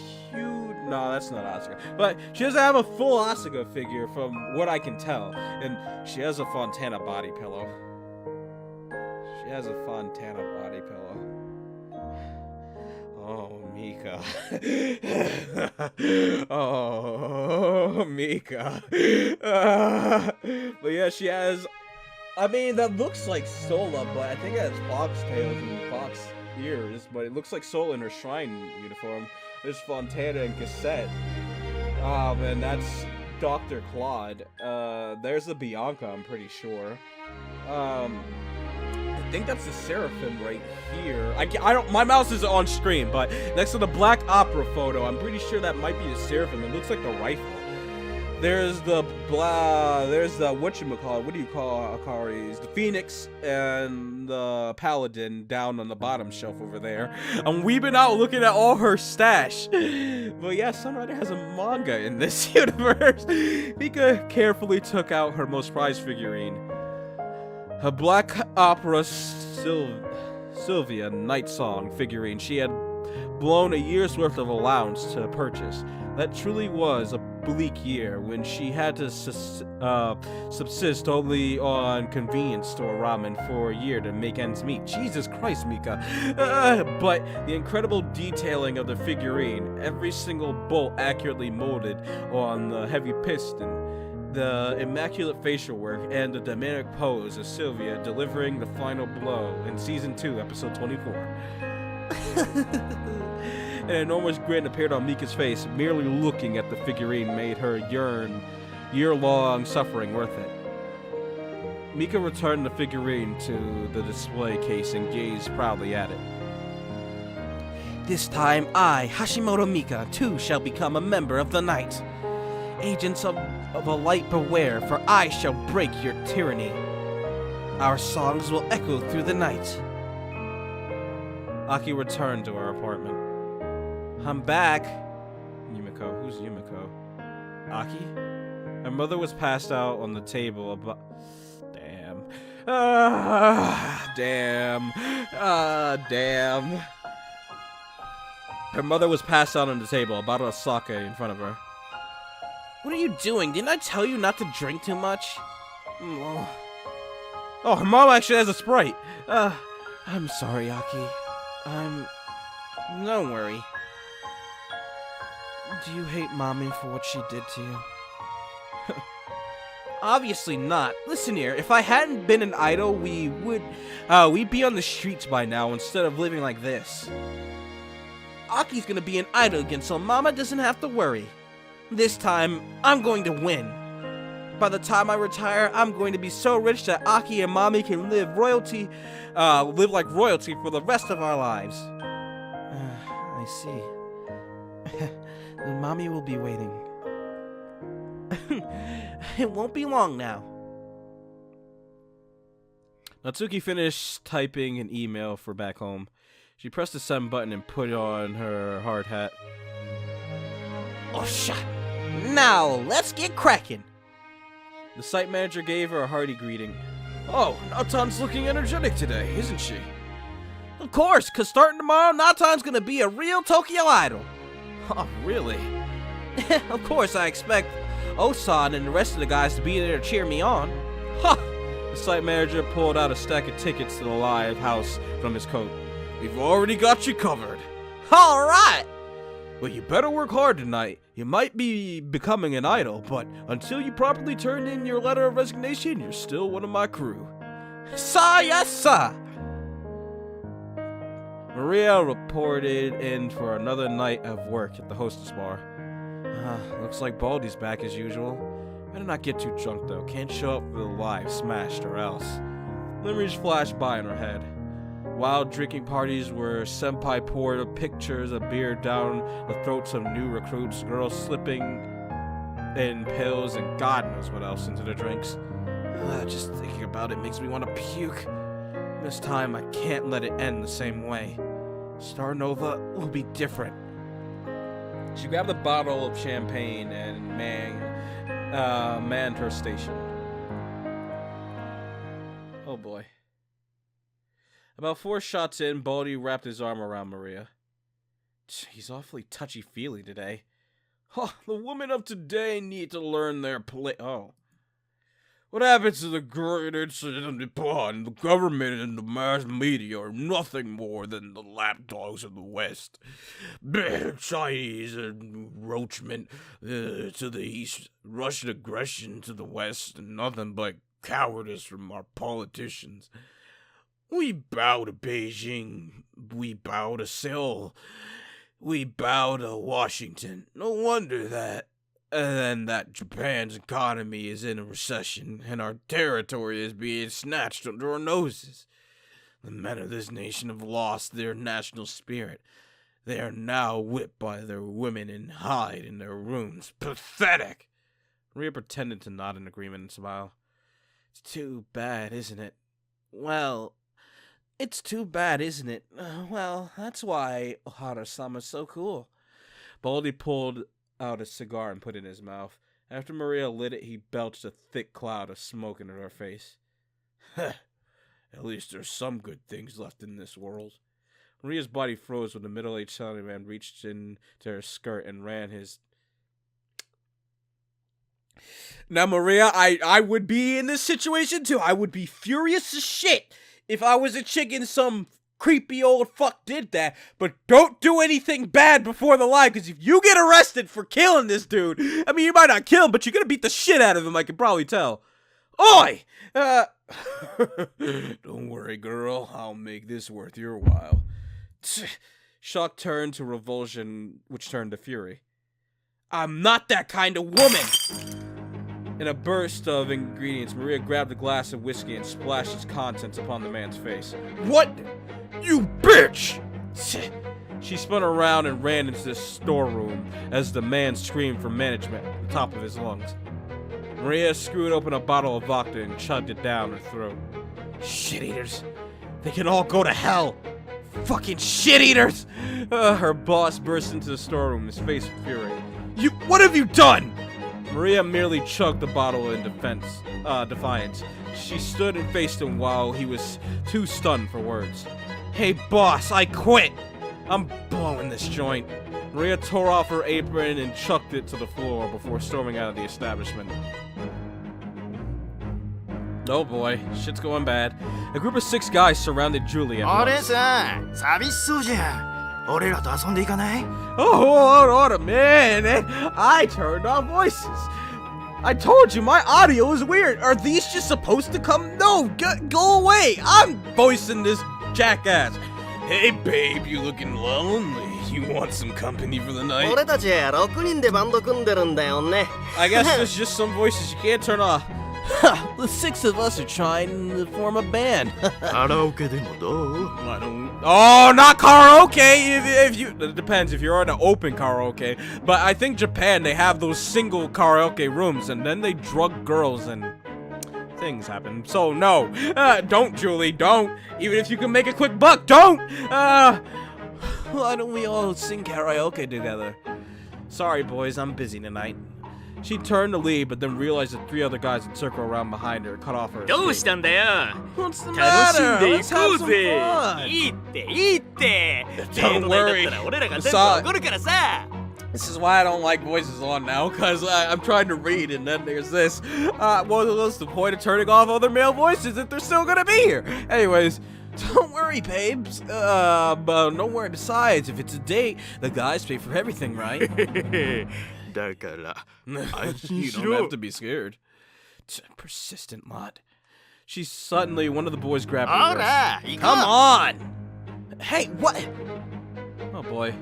[SPEAKER 1] No, that's not Asuka. But she doesn't have a full Asuka figure from what I can tell, and she has a Fontana body pillow. She has a Fontana body pillow. Oh, Mika. Oh, Mika. But yeah, she has... I mean, that looks like Sola, but I think it has foxtails and fox ears, but it looks like Sola in her shrine uniform. There's Fontana and Cassette. And that's Dr. Claude. There's the Bianca, I'm pretty sure. I think that's the Seraphim right here. I don't. My mouse is on stream, but next to the Black Opera photo, I'm pretty sure that might be the Seraphim. It looks like the rifle. There's the whatchamacallit. What do you call Akari's? The Phoenix and the Paladin down on the bottom shelf over there. And we've been out looking at all her stash. But yeah, Sunrider has a manga in this universe. Mika carefully took out her most prized figurine. A Black Opera Sylvia Night Song figurine she had blown a year's worth of allowance to purchase. That truly was a bleak year when she had to subsist only on convenience store ramen for a year to make ends meet. Jesus Christ, Mika. But the incredible detailing of the figurine, every single bolt accurately molded on the heavy piston, the immaculate facial work, and the dynamic pose of Sylvia delivering the final blow in Season 2, Episode 24. An enormous grin appeared on Mika's face. Merely looking at the figurine made her yearn year-long suffering worth it. Mika returned the figurine to the display case and gazed proudly at it. This time I, Hashimoto Mika, too shall become a member of the night. Agents of a light beware, for I shall break your tyranny. Our songs will echo through the night. Aki returned to her apartment. I'm back. Yumiko. Who's Yumiko? Aki? Her mother was passed out on the table about... Damn. Damn. Damn. Her mother was passed out on the table, a bottle of sake in front of her. What are you doing? Didn't I tell you not to drink too much? Oh, her mom actually has a Sprite. I'm sorry, Aki. Don't worry. Do you hate Mommy for what she did to you? Obviously not. Listen here, if I hadn't been an idol, we'd be on the streets by now instead of living like this. Aki's gonna be an idol again, so Mama doesn't have to worry. This time, I'm going to win. By the time I retire, I'm going to be so rich that Aki and Mommy can live like royalty for the rest of our lives. I see. Then Mommy will be waiting. It won't be long now. Natsuki finished typing an email for back home. She pressed the send button and put on her hard hat. Oh, shit. Now, let's get cracking. The site manager gave her a hearty greeting. Oh, Natan's looking energetic today, isn't she? Of course, because starting tomorrow, Natan's going to be a real Tokyo idol. Oh, really? Of course, I expect Osan and the rest of the guys to be there to cheer me on. Ha! The site manager pulled out a stack of tickets to the live house from his coat. We've already got you covered. All right! Well, you better work hard tonight. You might be becoming an idol, but until you properly turn in your letter of resignation, you're still one of my crew. Sa, yes, sir. Maria reported in for another night of work at the hostess bar. Looks like Baldy's back as usual. Better not get too drunk though. Can't show up for the live, smashed or else. Memories flashed by in her head. Wild drinking parties where senpai poured pictures of beer down the throats of new recruits, girls slipping in pills and God knows what else into their drinks. Just thinking about it makes me want to puke. This time I can't let it end the same way. Starnova will be different. She grabbed a bottle of champagne and manned her station. Oh boy. About 4 shots in, Baldy wrapped his arm around Maria. He's awfully touchy-feely today. Oh, the women of today need to learn their Oh. What happens to the great incident upon the government and the mass media are nothing more than the lapdogs of the West. Chinese encroachment to the East, Russian aggression to the West, and nothing but cowardice from our politicians. We bow to Beijing, we bow to Seoul, we bow to Washington. No wonder that Japan's economy is in a recession and our territory is being snatched under our noses. The men of this nation have lost their national spirit. They are now whipped by their women and hide in their rooms. Pathetic! Maria pretended to nod in agreement and smile. It's too bad, isn't it? Well, it's too bad, isn't it? Well, that's why Ohara-sama's so cool. Baldy pulled out a cigar and put it in his mouth. After Maria lit it, he belched a thick cloud of smoke into her face. At least there's some good things left in this world. Maria's body froze when the middle-aged salaryman reached into her skirt and ran his... Now, Maria, I would be in this situation too. I would be furious as shit if I was a chick and some creepy old fuck did that. But don't do anything bad before the live, because if you get arrested for killing this dude, I mean, you might not kill him, but you're gonna beat the shit out of him, I can probably tell. Oi! Don't worry, girl. I'll make this worth your while. Shock turned to revulsion, which turned to fury. I'm not that kind of woman! In a burst of ingredients, Maria grabbed a glass of whiskey and splashed its contents upon the man's face. What? You bitch! She spun around and ran into the storeroom as the man screamed for management at the top of his lungs. Maria screwed open a bottle of vodka and chugged it down her throat. Shit-eaters. They can all go to hell. Fucking shit-eaters! Her boss burst into the storeroom, his face with fury. What have you done? Maria merely chugged the bottle in defiance. She stood and faced him while he was too stunned for words. Hey boss, I quit! I'm blowing this joint. Maria tore off her apron and chucked it to the floor before storming out of the establishment. Oh boy, shit's going bad. A group of 6 guys surrounded Julie at once. Oh, hold on, man. I turned on voices. I told you, my audio is weird. Are these just supposed to come? No, go away. I'm voicing this jackass. Hey, babe, you looking lonely? You want some company for the night? I guess there's just some voices you can't turn off. The 6 of us are trying to form a band. Oh, not karaoke. It depends if you're at an open karaoke. But I think Japan, they have those single karaoke rooms, and then they drug girls and things happen. So no, don't, Julie, don't. Even if you can make a quick buck, don't. Why don't we all sing karaoke together? Sorry, boys, I'm busy tonight. She turned to leave, but then realized that 3 other guys had circled around behind her and cut off her escape. What's the matter? Let's have some fun. Don't worry. This is why I don't like voices on now, because I'm trying to read, and then there's this. What's the point of turning off other male voices if they're still gonna be here? Anyways,
[SPEAKER 2] Don't worry, babes. But don't worry. Besides, if it's a date, the guys pay for everything, right?
[SPEAKER 4] だから安
[SPEAKER 2] You
[SPEAKER 4] 心し
[SPEAKER 2] don't have
[SPEAKER 4] ろ
[SPEAKER 2] to be scared. Persistent lot. Suddenly, one of the boys grabbed her
[SPEAKER 4] ほ
[SPEAKER 2] wrist.
[SPEAKER 4] ら行こ
[SPEAKER 2] Come
[SPEAKER 4] う
[SPEAKER 2] on! Hey, what? Oh boy.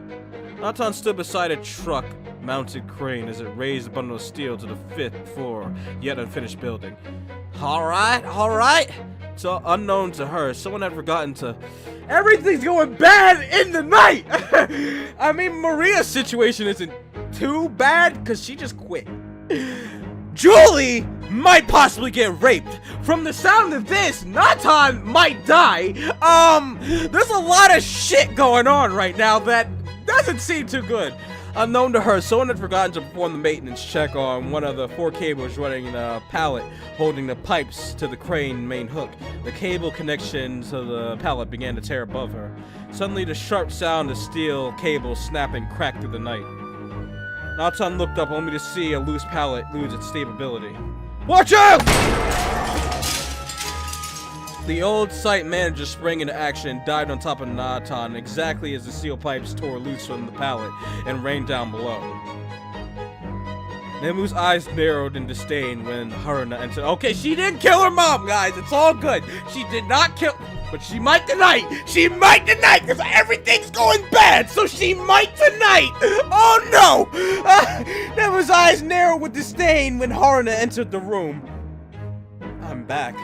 [SPEAKER 2] Natan stood beside a truck-mounted crane as it raised a bundle of steel to the 5th floor, yet unfinished building. Alright. So, unknown to her, someone had forgotten to... Everything's going bad in the night! I mean, Maria's situation isn't too bad, because she just quit. Julie might possibly get raped. From the sound of this, Natan might die. There's a lot of shit going on right now that doesn't seem too good. Unknown to her, someone had forgotten to perform the maintenance check on one of the 4 cables running the pallet holding the pipes to the crane main hook. The cable connection to the pallet began to tear above her. Suddenly, the sharp sound of steel cables snapping cracked through the night. Natan looked up only to see a loose pallet lose its stability. Watch out! The old site manager sprang into action and dived on top of Natan exactly as the steel pipes tore loose from the pallet and rained down below. Nemu's eyes narrowed in disdain when Haruna entered. Okay, she didn't kill her mom, guys. It's all good. She did not kill... But she might tonight. She might tonight because everything's going bad. So she might tonight. Oh, no. Nemu's eyes narrowed with disdain when Haruna entered the room. I'm back.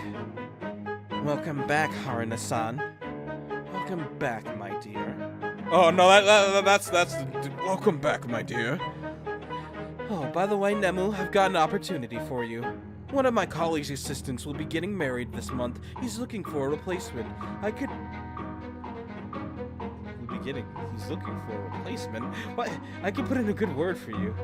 [SPEAKER 2] Welcome back, Haruna-san. Welcome back, my dear. Oh, no, that's welcome back, my dear. Oh, by the way, Nemu, I've got an opportunity for you. One of my colleague's assistants will be getting married this month. He's looking for a replacement. He's looking for a replacement? What? I could put in a good word for you.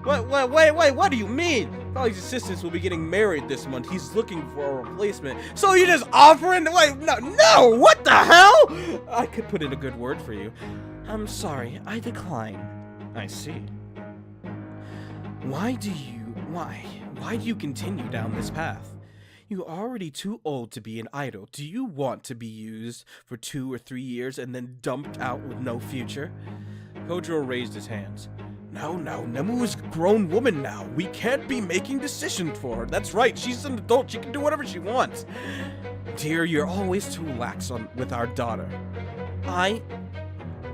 [SPEAKER 2] Wait, what do you mean? Colleague's assistants will be getting married this month. He's looking for a replacement. So you just offering? Wait, no, what the hell? I could put in a good word for you. I'm sorry, I decline. I see. Why do you continue down this path? You're already too old to be an idol. Do you want to be used for 2 or 3 years and then dumped out with no future? Kojiro raised his hands. No, Nemu is a grown woman now. We can't be making decisions for her. That's right, she's an adult. She can do whatever she wants. Dear, you're always too lax with our daughter. I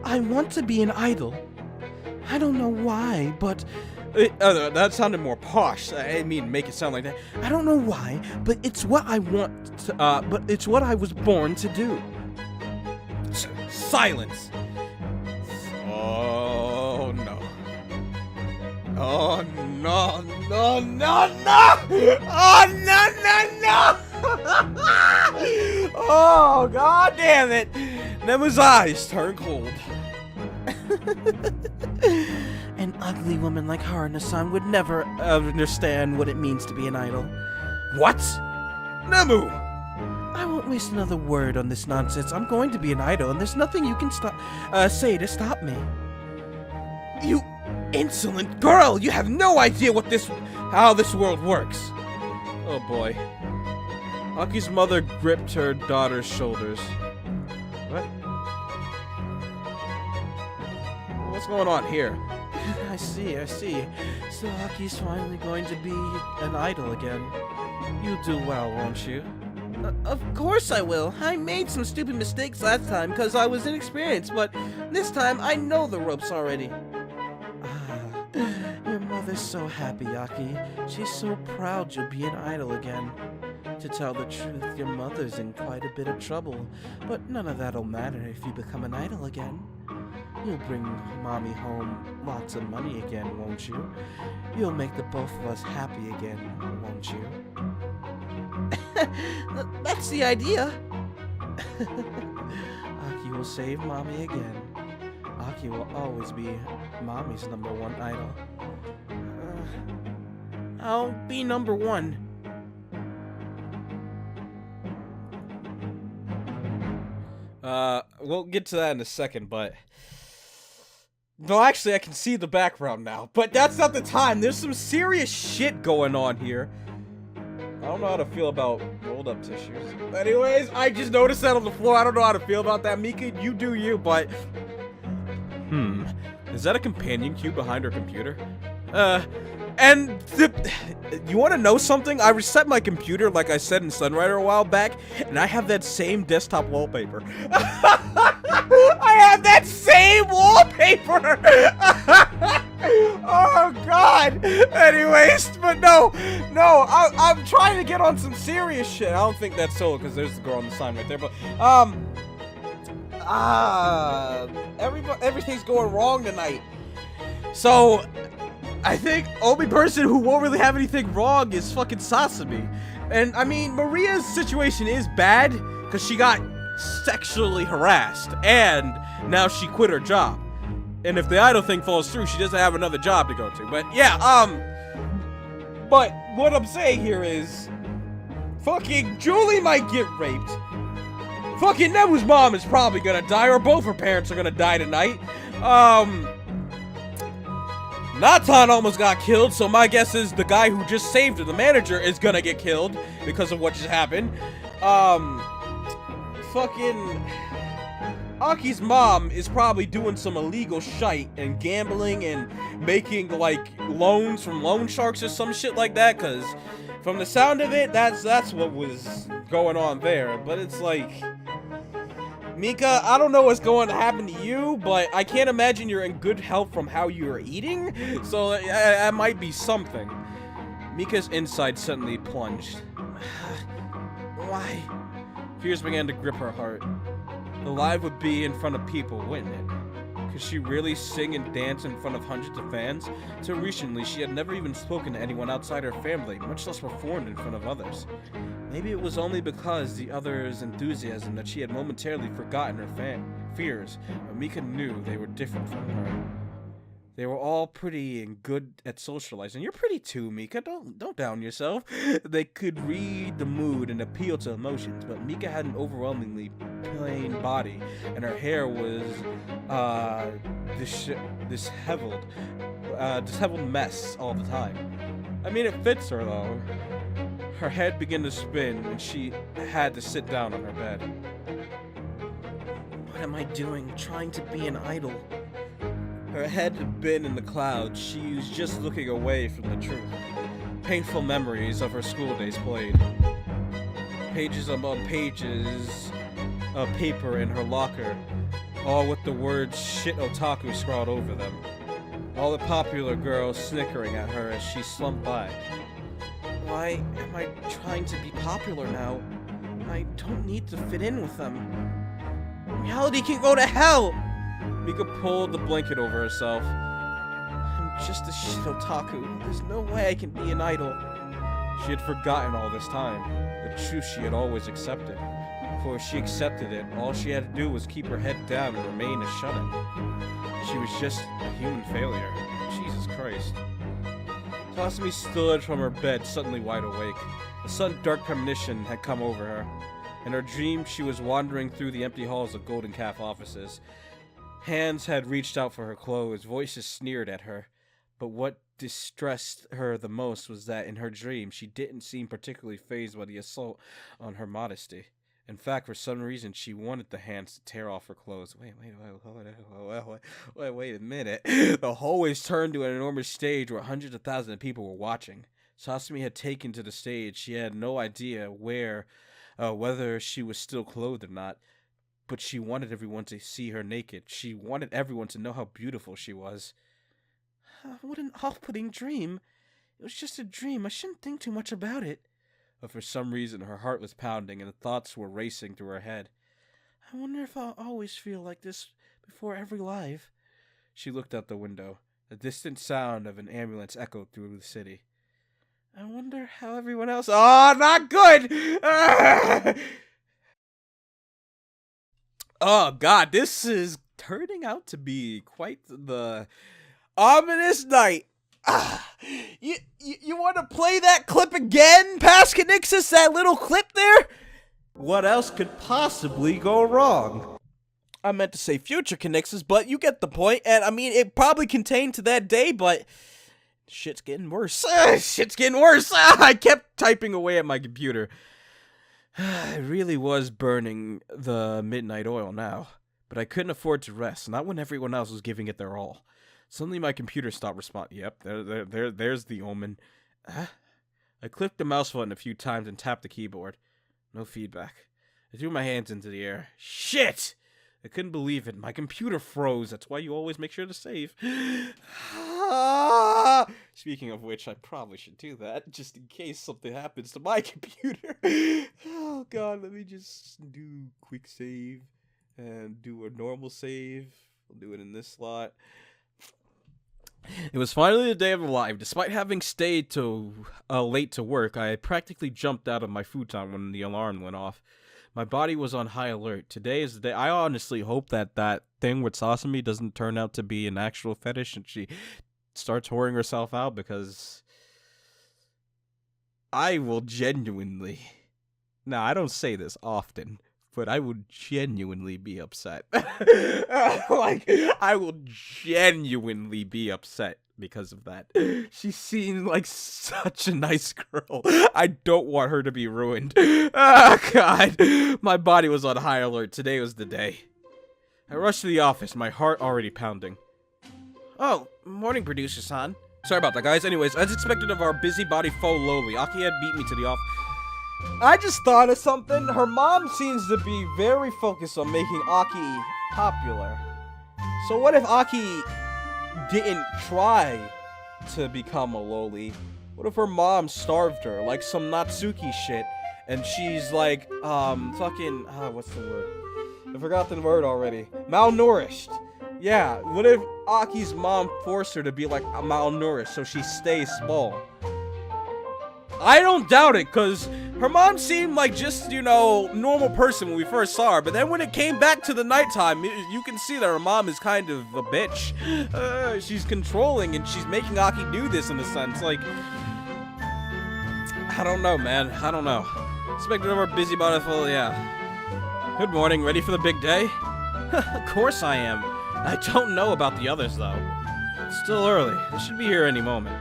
[SPEAKER 2] want to be an idol. I don't know why, but... that sounded more posh. I didn't mean to make it sound like that. I don't know why, but it's what I want to, but it's what I was born to do. Silence! Oh, no. Oh, no! Oh, no! Oh, god damn it! Nemu's eyes turned cold. An ugly woman like Haruna-san would never understand what it means to be an idol. What? Nemu! I won't waste another word on this nonsense. I'm going to be an idol, and there's nothing you can say to stop me. You insolent girl! You have no idea how this world works. Oh boy. Aki's mother gripped her daughter's shoulders. What? What's going on here? I see. So Aki's finally going to be an idol again. You'll do well, won't you? Of course I will. I made some stupid mistakes last time because I was inexperienced, but this time I know the ropes already. Your mother's so happy, Aki. She's so proud you'll be an idol again. To tell the truth, your mother's in quite a bit of trouble, but none of that'll matter if you become an idol again. You'll bring Mommy home lots of money again, won't you? You'll make the both of us happy again, won't you? That's the idea. Aki will save Mommy again. Aki will always be Mommy's #1 idol. I'll be #1. We'll get to that in a second, but... No, actually, I can see the background now, but that's not the time. There's some serious shit going on here. I don't know how to feel about
[SPEAKER 1] crumpled up tissues. Anyways, I just noticed that on the floor. I don't know how to feel about that. Mika, you do you, but... Is that a companion cube behind her computer? You want to know something? I reset my computer, like I said in Sunrider a while back, and I have that same desktop wallpaper. I have that same wallpaper! Oh, God! Anyways, but no, I'm trying to get on some serious shit. I don't think that's so, because there's the girl on the sign right there, but, everything's going wrong tonight. So, I think only person who won't really have anything wrong is fucking Sasami. And, I mean, Maria's situation is bad, because she got sexually harassed, and now she quit her job. And if the idol thing falls through, she doesn't have another job to go to. But, yeah, but what I'm saying here is, fucking Julie might get raped. Fucking Nemu's mom is probably gonna die, or both her parents are gonna die tonight. Natan almost got killed, so my guess is the guy who just saved her, the manager, is gonna get killed because of what just happened. Fucking Aki's mom is probably doing some illegal shite and gambling and making, like, loans from loan sharks or some shit like that, because from the sound of it, that's what was going on there. But it's like, Mika, I don't know what's going to happen to you, but I can't imagine you're in good health from how you're eating, so that might be something. Mika's inside suddenly plunged. Why? Fears began to grip her heart. The live would be in front of people, wouldn't it? Could she really sing and dance in front of hundreds of fans? Till recently, she had never even spoken to anyone outside her family, much less performed in front of others. Maybe it was only because the others' enthusiasm that she had momentarily forgotten her fears, but Mika knew they were different from her. They were all pretty and good at socializing. You're pretty too, Mika. Don't down yourself. They could read the mood and appeal to emotions, but Mika had an overwhelmingly plain body, and her hair was disheveled mess all the time. I mean, it fits her though. Her head began to spin, and she had to sit down on her bed. What am I doing, trying to be an idol? Her head had been in the clouds. She was just looking away from the truth. Painful memories of her school days played. Pages upon pages of paper in her locker, all with the words "shit otaku" scrawled over them. All the popular girls snickering at her as she slumped by. Why am I trying to be popular now? I don't need to fit in with them. Reality can go to hell! Mika pulled the blanket over herself. I'm just a shit otaku. There's no way I can be an idol. She had forgotten all this time, the truth she had always accepted. For if she accepted it, all she had to do was keep her head down and remain a shut-in. She was just a human failure. Jesus Christ. Tasumi stood from her bed, suddenly wide awake. A sudden dark premonition had come over her. In her dream, she was wandering through the empty halls of Golden Calf offices. Hands had reached out for her clothes, voices sneered at her. But what distressed her the most was that in her dream, she didn't seem particularly fazed by the assault on her modesty. In fact, for some reason, she wanted the hands to tear off her clothes. Wait a minute. The hallways turned to an enormous stage where hundreds of thousands of people were watching. Sasumi had taken to the stage. She had no idea whether she was still clothed or not. But she wanted everyone to see her naked. She wanted everyone to know how beautiful she was. What an off-putting dream. It was just a dream. I shouldn't think too much about it. But for some reason, her heart was pounding and the thoughts were racing through her head. I wonder if I'll always feel like this before every live. She looked out the window. The distant sound of an ambulance echoed through the city. I wonder how everyone else... Oh, not good! Oh, God, this is turning out to be quite the ominous night. You want to play that clip again, past Conixis, that little clip there? What else could possibly go wrong? I meant to say future Conixis, but you get the point. And, I mean, it probably contained to that day, but shit's getting worse. Shit's getting worse. I kept typing away at my computer.
[SPEAKER 2] I really was burning the midnight oil now, but I couldn't afford to rest, not when everyone else was giving it their all. Suddenly my computer stopped responding. Yep, there's the omen. I clicked the mouse button a few times and tapped the keyboard. No feedback. I threw my hands into the air. Shit! I couldn't believe it. My computer froze. That's why you always make sure to save. Speaking of which, I probably should do that, just in case something happens to my computer. Oh god, let me just do quick save and do a normal save. I'll do it in this slot. It was finally the day of the live. Despite having stayed late to work, I practically jumped out of my futon when the alarm went off. My body was on high alert. Today is the day. I honestly hope that thing with Sasami doesn't turn out to be an actual fetish and she starts whoring herself out, because I will genuinely... Now, I don't say this often, but I would genuinely be upset. Like, I will genuinely be upset because of that. She seemed like such a nice girl. I don't want her to be ruined. Oh, God. My body was on high alert. Today was the day. I rushed to the office, my heart already pounding. Oh, morning, producer-san. Sorry about that, guys. Anyways, as expected of our busybody foe Loli, Aki had beat me to the office. I just thought of something. Her mom seems to be very focused on making Aki popular. So what if Aki didn't try to become a loli? What if her mom starved her, like some Natsuki shit, and she's like, what's the word? I forgot the word already. Malnourished. Yeah, what if Aki's mom forced her to be like malnourished so she stays small? I don't doubt it, because her mom seemed like just, normal person when we first saw her. But then when it came back to the nighttime, you can see that her mom is kind of a bitch. She's controlling, and she's making Aki do this in a sense. Like, I don't know, man. I don't know. Expected of our busybody full, yeah. Good morning. Ready for the big day? Of course I am. I don't know about the others, though. It's still early. They should be here any moment.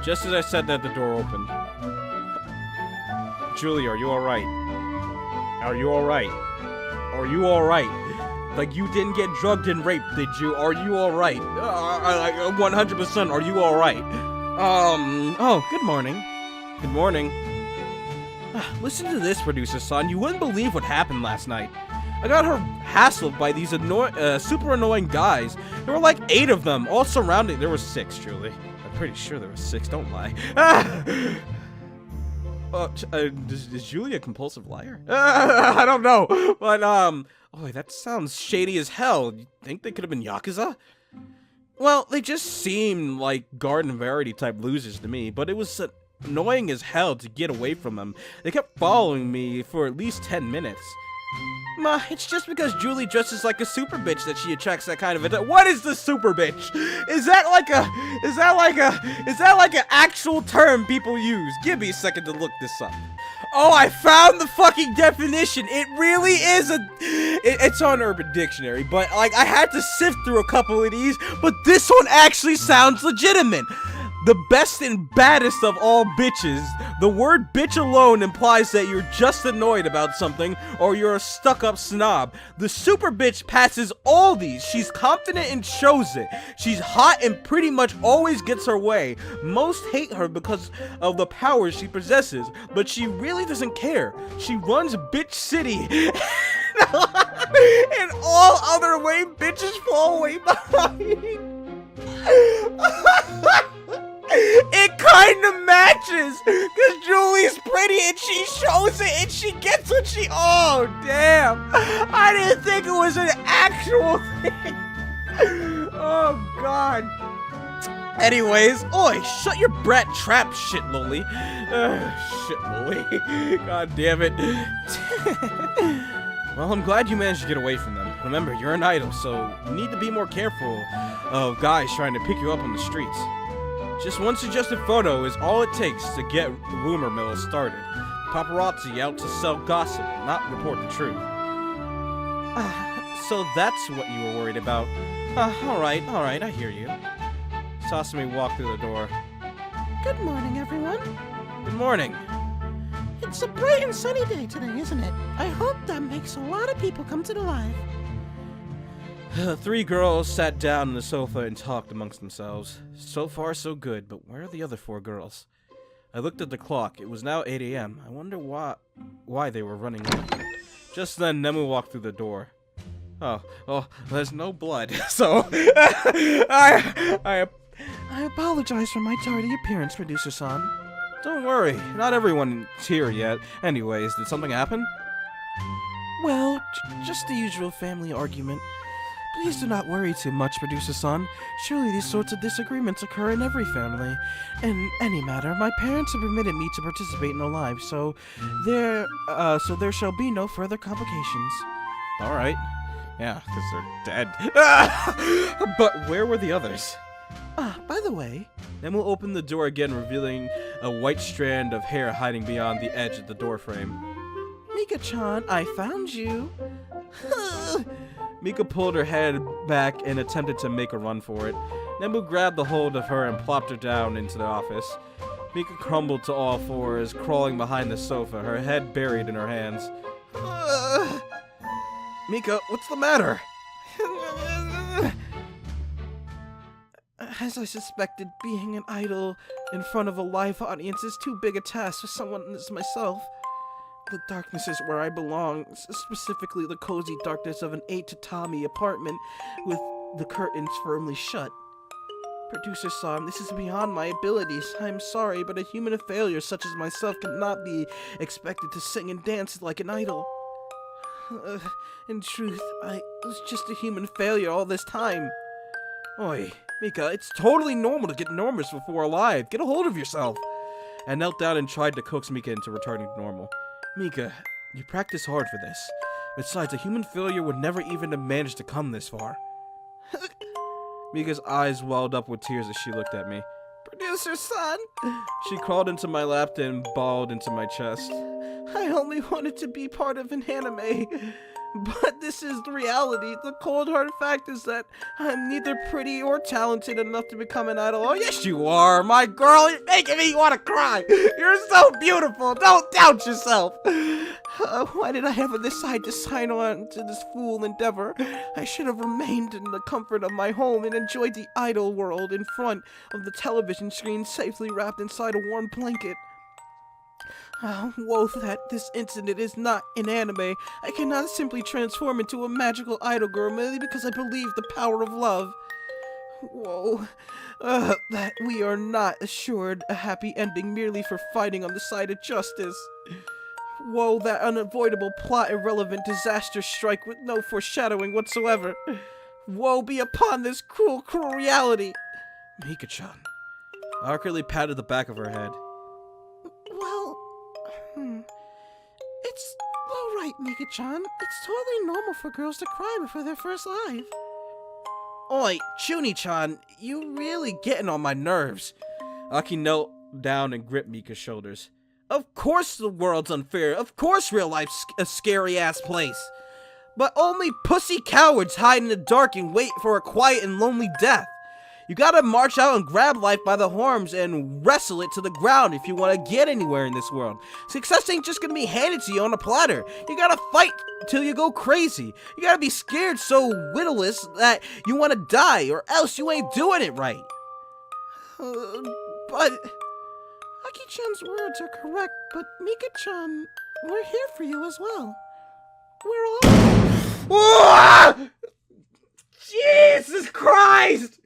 [SPEAKER 2] Just as I said that, the door opened. Julie, are you alright? Are you alright? Are you alright? Like, you didn't get drugged and raped, did you? Are you alright? 100%, are you alright? Oh, good morning. Good morning. Listen to this, producer-son. You wouldn't believe what happened last night. I got her hassled by these super annoying guys. There were like 8 of them, all surrounding. There were 6, Julie. I'm pretty sure there were 6. Don't lie. Is Julie a compulsive liar? I don't know. But, oh, that sounds shady as hell. You think they could have been Yakuza? Well, they just seemed like Garden Variety type losers to me, but it was annoying as hell to get away from them. They kept following me for at least 10 minutes. Ma, it's just because Julie dresses like a super bitch that she attracts that kind of attention. What is the super bitch? Is that like an actual term people use? Give me a second to look this up. Oh, I found the fucking definition. It really is it's on Urban Dictionary, but like I had to sift through a couple of these, but this one actually sounds legitimate. The best and baddest of all bitches. The word bitch alone implies that you're just annoyed about something or you're a stuck-up snob. The super bitch passes all these. She's confident and shows it. She's hot and pretty much always gets her way. Most hate her because of the power she possesses, but she really doesn't care. She runs bitch city. And all other way bitches fall way behind. It kind of matches, because Julie's pretty and she shows it and she gets what she... Oh, damn. I didn't think it was an actual thing. Oh, God. Anyways, oi, shut your brat trap, shit, Loli. Shit, Loli. God damn it. Well, I'm glad you managed to get away from them. Remember, you're an idol, so you need to be more careful of guys trying to pick you up on the streets. Just one suggested photo is all it takes to get rumor mills started. Paparazzi out to sell gossip, not report the truth. So that's what you were worried about. Alright, I hear you. Sasami walked through the door.
[SPEAKER 3] Good morning, everyone.
[SPEAKER 2] Good morning.
[SPEAKER 3] It It's a bright and sunny day today, isn't it? I hope that makes a lot of people come to the live.
[SPEAKER 2] The three girls sat down on the sofa and talked amongst themselves. So far, so good, but where are the other four girls? I looked at the clock. It was now 8 a.m. I wonder why they were running late. Just then, Nemu walked through the door. Oh, there's no blood, so I
[SPEAKER 3] apologize for my tardy appearance, Producer-san.
[SPEAKER 2] Don't worry, not everyone's here yet. Anyways, did something happen?
[SPEAKER 3] Well, just the usual family argument. Please do not worry too much, Producer-san. Surely these sorts of disagreements occur in every family. In any matter, my parents have permitted me to participate in the live, so there shall be no further complications.
[SPEAKER 2] All right. Yeah, because they're dead. But where were the others?
[SPEAKER 3] By the way...
[SPEAKER 2] Nemu opened the door again, revealing a white strand of hair hiding beyond the edge of the doorframe.
[SPEAKER 3] Mika-chan, I found you.
[SPEAKER 2] Mika pulled her head back and attempted to make a run for it. Nemu grabbed the hold of her and plopped her down into the office. Mika crumbled to all fours, crawling behind the sofa, her head buried in her hands. Mika, what's the matter?
[SPEAKER 3] As I suspected, being an idol in front of a live audience is too big a task for someone as myself. The darkness is where I belong, specifically the cozy darkness of an 8-tatami apartment with the curtains firmly shut. Producer-san, this is beyond my abilities. I'm sorry, but a human of failure such as myself cannot be expected to sing and dance like an idol. In truth, I was just a human failure all this time.
[SPEAKER 2] Oi, Mika, it's totally normal to get nervous before a live. Get a hold of yourself. I knelt down and tried to coax Mika into returning to normal. Mika, you practice hard for this. Besides, a human failure would never even have managed to come this far. Mika's eyes welled up with tears as she looked at me.
[SPEAKER 3] Producer-san!
[SPEAKER 2] She crawled into my lap and bawled into my chest.
[SPEAKER 3] I only wanted to be part of an anime. But this is the reality. The cold hard fact is that I'm neither pretty or talented enough to become an idol.
[SPEAKER 2] Oh, yes you are, my girl. You're making me want to cry. You're so beautiful. Don't doubt yourself.
[SPEAKER 3] Why did I ever decide to sign on to this fool endeavor? I should have remained in the comfort of my home and enjoyed the idol world in front of the television screen, safely wrapped inside a warm blanket. Woe that this incident is not an anime. I cannot simply transform into a magical idol girl merely because I believe the power of love. Woe that we are not assured a happy ending merely for fighting on the side of justice. Woe that unavoidable plot irrelevant disaster strike with no foreshadowing whatsoever. Woe be upon this cruel, cruel reality.
[SPEAKER 2] Mika-chan. I awkwardly patted the back of her head.
[SPEAKER 3] It's alright, Mika-chan. It's totally normal for girls to cry before their first live.
[SPEAKER 2] Oi, Chuni-chan, you really getting on my nerves. Aki knelt down and gripped Mika's shoulders. Of course the world's unfair. Of course real life's a scary-ass place. But only pussy cowards hide in the dark and wait for a quiet and lonely death. You gotta march out and grab life by the horns and wrestle it to the ground if you want to get anywhere in this world. Success ain't just gonna be handed to you on a platter. You gotta fight till you go crazy. You gotta be scared so witless that you want to die, or else you ain't doing it right.
[SPEAKER 3] But Aki-chan's words are correct, but Mika-chan, we're here for you as well. We're all...
[SPEAKER 2] Jesus Christ!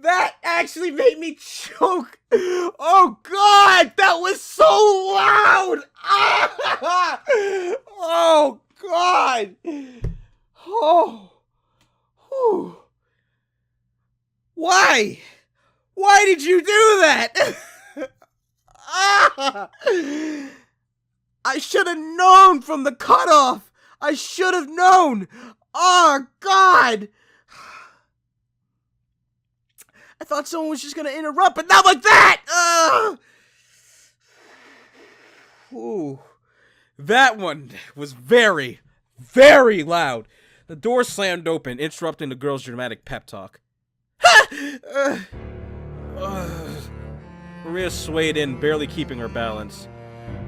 [SPEAKER 2] That actually made me choke. Oh God, that was so loud. Oh God. Oh. Whew. Why? Why did you do that? I should have known from the cutoff. I should have known. Oh God. I thought someone was just gonna interrupt, but not like that! Ooh. That one was very, very loud. The door slammed open, interrupting the girl's dramatic pep talk. Maria swayed in, barely keeping her balance.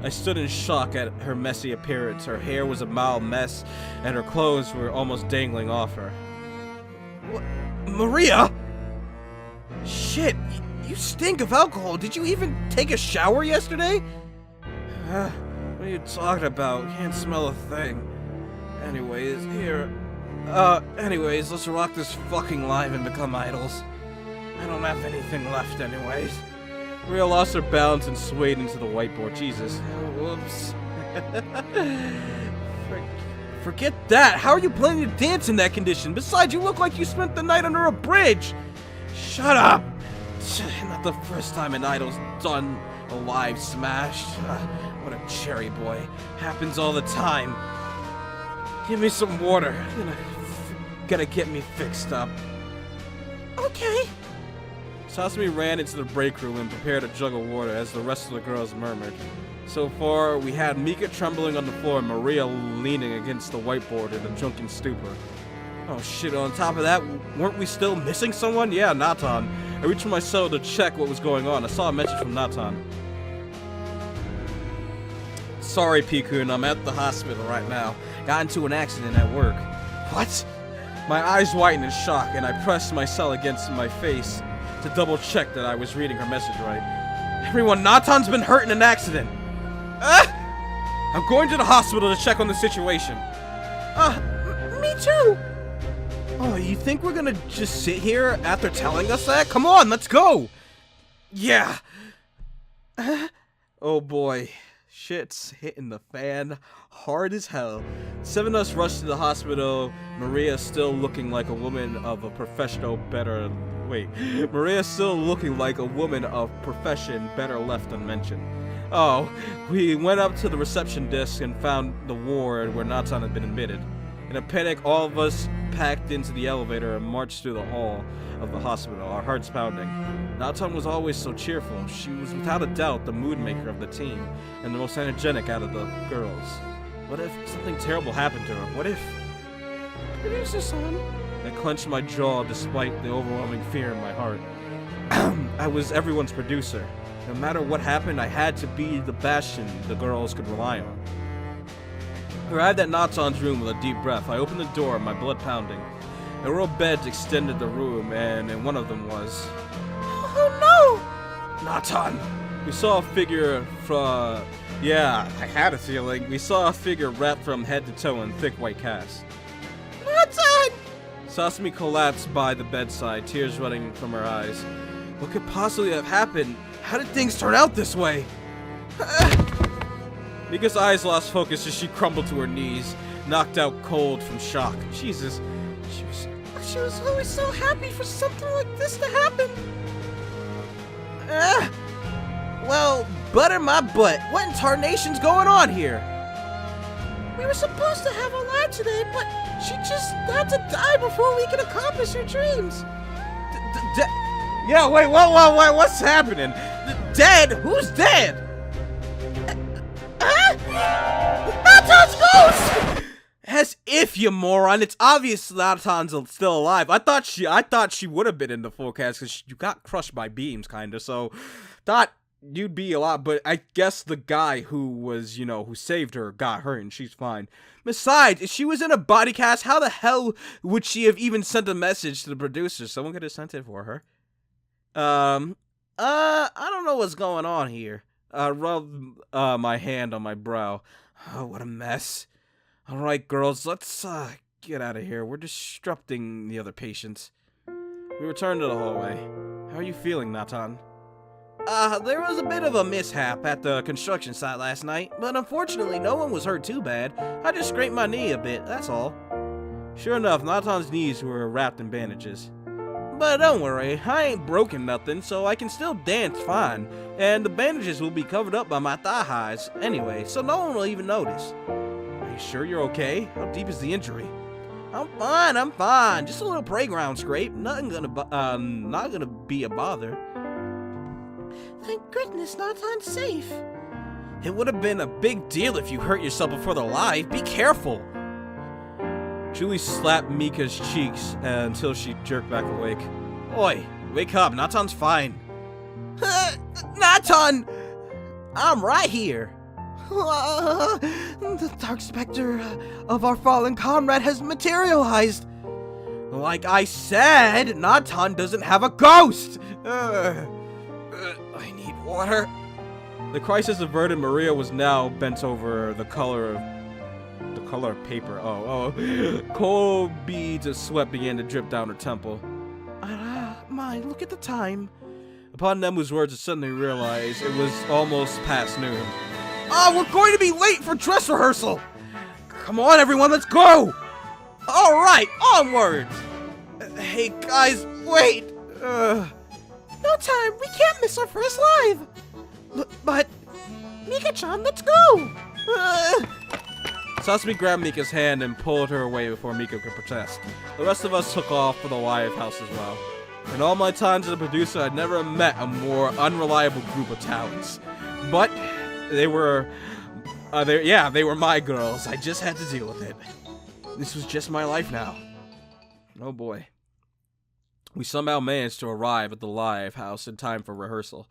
[SPEAKER 2] I stood in shock at her messy appearance. Her hair was a mild mess, and her clothes were almost dangling off her. What? Maria? Shit, you stink of alcohol. Did you even take a shower yesterday? What are you talking about? Can't smell a thing. Anyways, let's rock this fucking live and become idols. I don't have anything left anyways. Maria lost her balance and swayed into the whiteboard. Jesus. Oh, whoops. Forget that. How are you planning to dance in that condition? Besides, you look like you spent the night under a bridge. Shut up. Not the first time an idol's done a live smash. What a cherry boy. Happens all the time. Give me some water. Gotta get me fixed up.
[SPEAKER 3] Okay.
[SPEAKER 2] Sasami ran into the break room and prepared a jug of water as the rest of the girls murmured. So far, we had Mika trembling on the floor and Maria leaning against the whiteboard in a drunken stupor. Oh shit, on top of that, weren't we still missing someone? Yeah, Natan. I reached for my cell to check what was going on. I saw a message from Natan. Sorry, Pikun, I'm at the hospital right now. Got into an accident at work. What? My eyes widened in shock and I pressed my cell against my face to double check that I was reading her message right. Everyone, Natan's been hurt in an accident. I'm going to the hospital to check on the situation.
[SPEAKER 3] Me too.
[SPEAKER 2] Oh, you think we're gonna just sit here after telling us that? Come on, let's go! Yeah! Oh boy. Shit's hitting the fan hard as hell. 7 of us rushed to the hospital. Maria still looking like a woman of a professional better... Wait. Maria still looking like a woman of profession better left unmentioned. Oh, we went up to the reception desk and found the ward where Natan had been admitted. In a panic, all of us packed into the elevator and marched through the hall of the hospital, our hearts pounding. Natan was always so cheerful. She was without a doubt the mood maker of the team and the most energetic out of the girls. What if something terrible happened to her? What if...
[SPEAKER 3] Producer-san.
[SPEAKER 2] I clenched my jaw despite the overwhelming fear in my heart. I was everyone's producer. No matter what happened, I had to be the bastion the girls could rely on. I arrived at Natan's room with a deep breath. I opened the door, my blood pounding. A row of beds extended the room, and in one of them was...
[SPEAKER 3] Oh no!
[SPEAKER 2] Natan! We saw a figure from... Yeah, I had a feeling. We saw a figure wrapped from head to toe in thick white cast.
[SPEAKER 3] Natan!
[SPEAKER 2] Sasami collapsed by the bedside, tears running from her eyes. What could possibly have happened? How did things turn out this way? Mika's eyes lost focus as she crumbled to her knees, knocked out cold from shock. Jesus,
[SPEAKER 3] She was always so happy for something like this to happen.
[SPEAKER 2] Well, butter my butt. What in tarnation's going on here?
[SPEAKER 3] We were supposed to have a live today, but she just had to die before we could accomplish her dreams.
[SPEAKER 2] Yeah, wait, what's happening? Dead? Who's dead?
[SPEAKER 3] Natan's ghost!
[SPEAKER 2] As if, you moron. It's obvious Natan's still alive. I thought she would have been in the forecast because you got crushed by beams, kinda. So, thought you'd be a lot. But I guess the guy who was, who saved her got hurt and she's fine. Besides, if she was in a body cast, how the hell would she have even sent a message to the producer? Someone could have sent it for her. I don't know what's going on here. I rubbed my hand on my brow. Oh, what a mess. Alright, girls, let's get out of here. We're disrupting the other patients. We returned to the hallway. How are you feeling, Natan? There was a bit of a mishap at the construction site last night, but unfortunately no one was hurt too bad. I just scraped my knee a bit, that's all. Sure enough, Natan's knees were wrapped in bandages. But don't worry, I ain't broken nothing, so I can still dance fine. And the bandages will be covered up by my thigh highs anyway, so no one will even notice. Are you sure you're okay? How deep is the injury? I'm fine. Just a little playground scrape. Not gonna be a bother.
[SPEAKER 3] Thank goodness Natan's safe.
[SPEAKER 2] It would have been a big deal if you hurt yourself before the live. Be careful. Julie slapped Mika's cheeks until she jerked back awake. Oi, wake up. Natan's fine. Natan! I'm right here.
[SPEAKER 3] The dark specter of our fallen comrade has materialized.
[SPEAKER 2] Like I said, Natan doesn't have a ghost! I need water. The crisis averted, Maria was now bent over the color of paper. Cold beads of sweat began to drip down her temple.
[SPEAKER 3] My, look at the time.
[SPEAKER 2] Upon Nemu's words, I suddenly realized it was almost past noon. We're going to be late for dress rehearsal! Come on, everyone, let's go! Alright, onwards! Hey, guys, wait!
[SPEAKER 3] No time, we can't miss our first live! But, Mika-chan, let's go!
[SPEAKER 2] Sasami grabbed Mika's hand and pulled her away before Mika could protest. The rest of us took off for the live house as well. In all my times as a producer, I'd never met a more unreliable group of talents. But they were my girls. I just had to deal with it. This was just my life now. Oh boy. We somehow managed to arrive at the live house in time for rehearsal.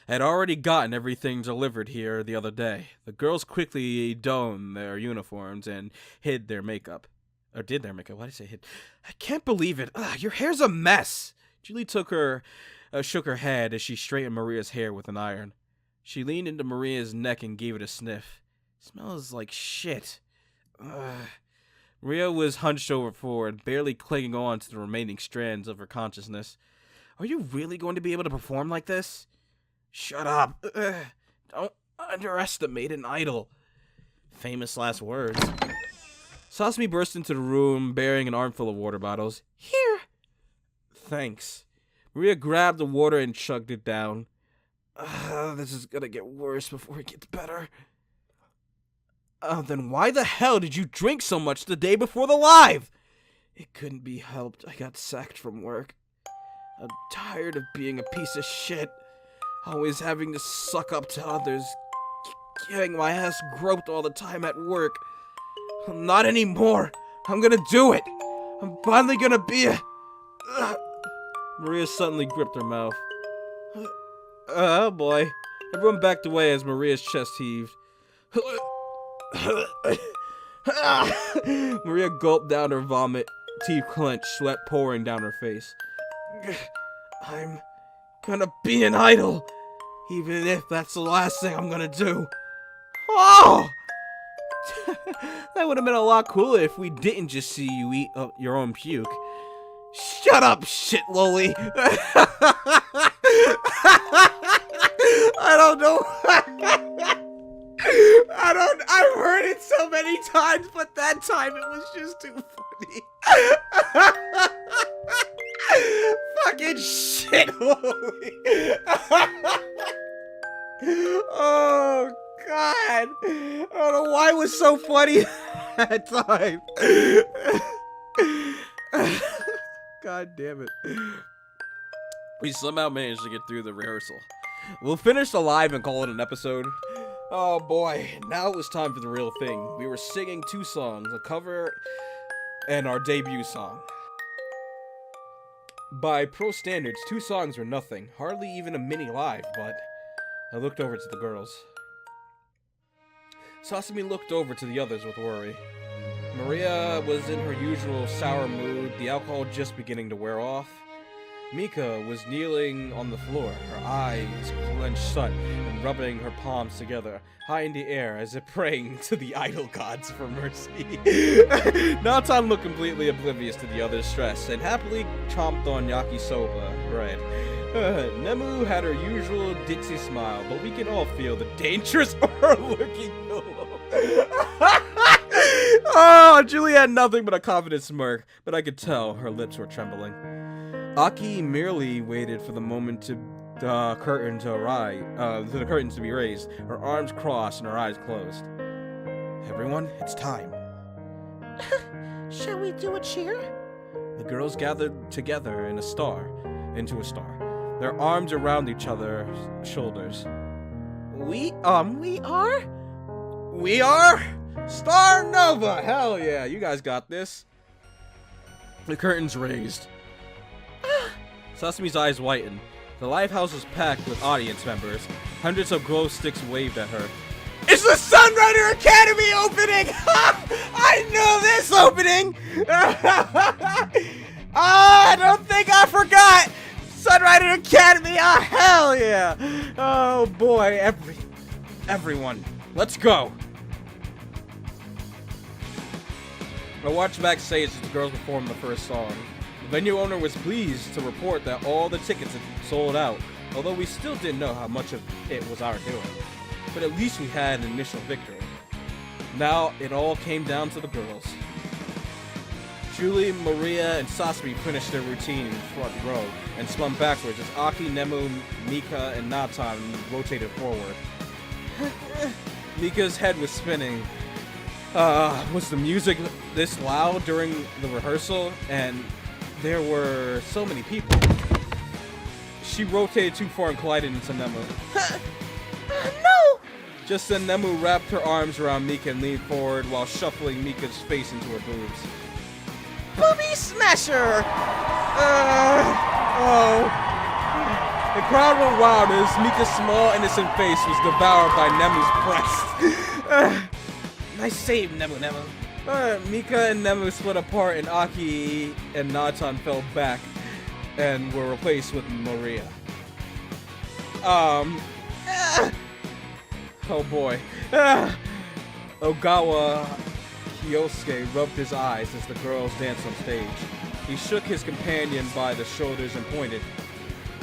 [SPEAKER 2] I had already gotten everything delivered here the other day. The girls quickly donned their uniforms and hid their makeup. Or did their makeup. Why did I say hid? I can't believe it. Your hair's a mess. Julie shook her head as she straightened Maria's hair with an iron. She leaned into Maria's neck and gave it a sniff. Smells like shit. Maria was hunched over forward, barely clinging on to the remaining strands of her consciousness. Are you really going to be able to perform like this? Shut up. Don't underestimate an idol. Famous last words. Sasami burst into the room, bearing an armful of water bottles. Here. Thanks. Maria grabbed the water and chugged it down. This is gonna get worse before it gets better. Then why the hell did you drink so much the day before the live? It couldn't be helped. I got sacked from work. I'm tired of being a piece of shit. Always having to suck up to others. Getting my ass groped all the time at work. Not anymore. I'm gonna do it. I'm finally gonna be a... Maria suddenly gripped her mouth. Oh boy. Everyone backed away as Maria's chest heaved. Maria gulped down her vomit, teeth clenched, sweat pouring down her face. I'm gonna be an idol, even if that's the last thing I'm gonna do. Oh! That would have been a lot cooler if we didn't just see you eat up your own puke. Shut up, shit loli. I don't know. I've heard it so many times, but that time it was just too funny. Fucking shit loli. Oh, God. I don't know why it was so funny that time. God damn it. We somehow managed to get through the rehearsal. We'll finish the live and call it an episode. Oh boy, now it was time for the real thing. We were singing 2 songs, a cover and our debut song. By pro standards, 2 songs were nothing, hardly even a mini live, but I looked over to the girls. Sasami looked over to the others with worry. Maria was in her usual sour mood, the alcohol just beginning to wear off. Mika was kneeling on the floor, her eyes clenched shut and rubbing her palms together, high in the air as if praying to the idol gods for mercy. Natan looked completely oblivious to the other's stress and happily chomped on yakisoba bread. Nemu had her usual ditzy smile, but we can all feel the dangerous aura lurking below. Oh, Julie had nothing but a confident smirk, but I could tell her lips were trembling. Aki merely waited for the moment to the curtain to be raised, her arms crossed and her eyes closed. Everyone, it's time.
[SPEAKER 3] Shall we do a cheer?
[SPEAKER 2] The girls gathered together into a star, their arms around each other's shoulders. We are Starnova! Hell yeah, you guys got this. The curtain's raised. Sasami's eyes whitened.
[SPEAKER 1] The Lifehouse was packed with audience members. Hundreds of glow sticks waved at her. It's the Sunrider Academy opening! I knew this opening! I don't think I forgot! Sunrider Academy, oh hell yeah! Oh boy, everyone, let's go! I watched backstage as the girls performed the first song. The venue owner was pleased to report that all the tickets had sold out, although we still didn't know how much of it was our doing. But at least we had an initial victory. Now it all came down to the girls. Julie, Maria, and Sasami finished their routine in the front row and spun backwards as Aki, Nemu, Mika, and Natan rotated forward. Mika's head was spinning. Was the music this loud during the rehearsal? And there were so many people. She rotated too far and collided into Nemu.
[SPEAKER 3] No!
[SPEAKER 1] Just then, Nemu wrapped her arms around Mika and leaned forward while shuffling Mika's face into her boobs.
[SPEAKER 3] Booby smasher!
[SPEAKER 1] The crowd went wild as Mika's small, innocent face was devoured by Nemu's breast.
[SPEAKER 3] Nice save, Nemu.
[SPEAKER 1] Mika and Nemu split apart, and Aki and Natan fell back and were replaced with Maria. Oh boy. Ogawa Kyosuke rubbed his eyes as the girls danced on stage. He shook his companion by the shoulders and pointed.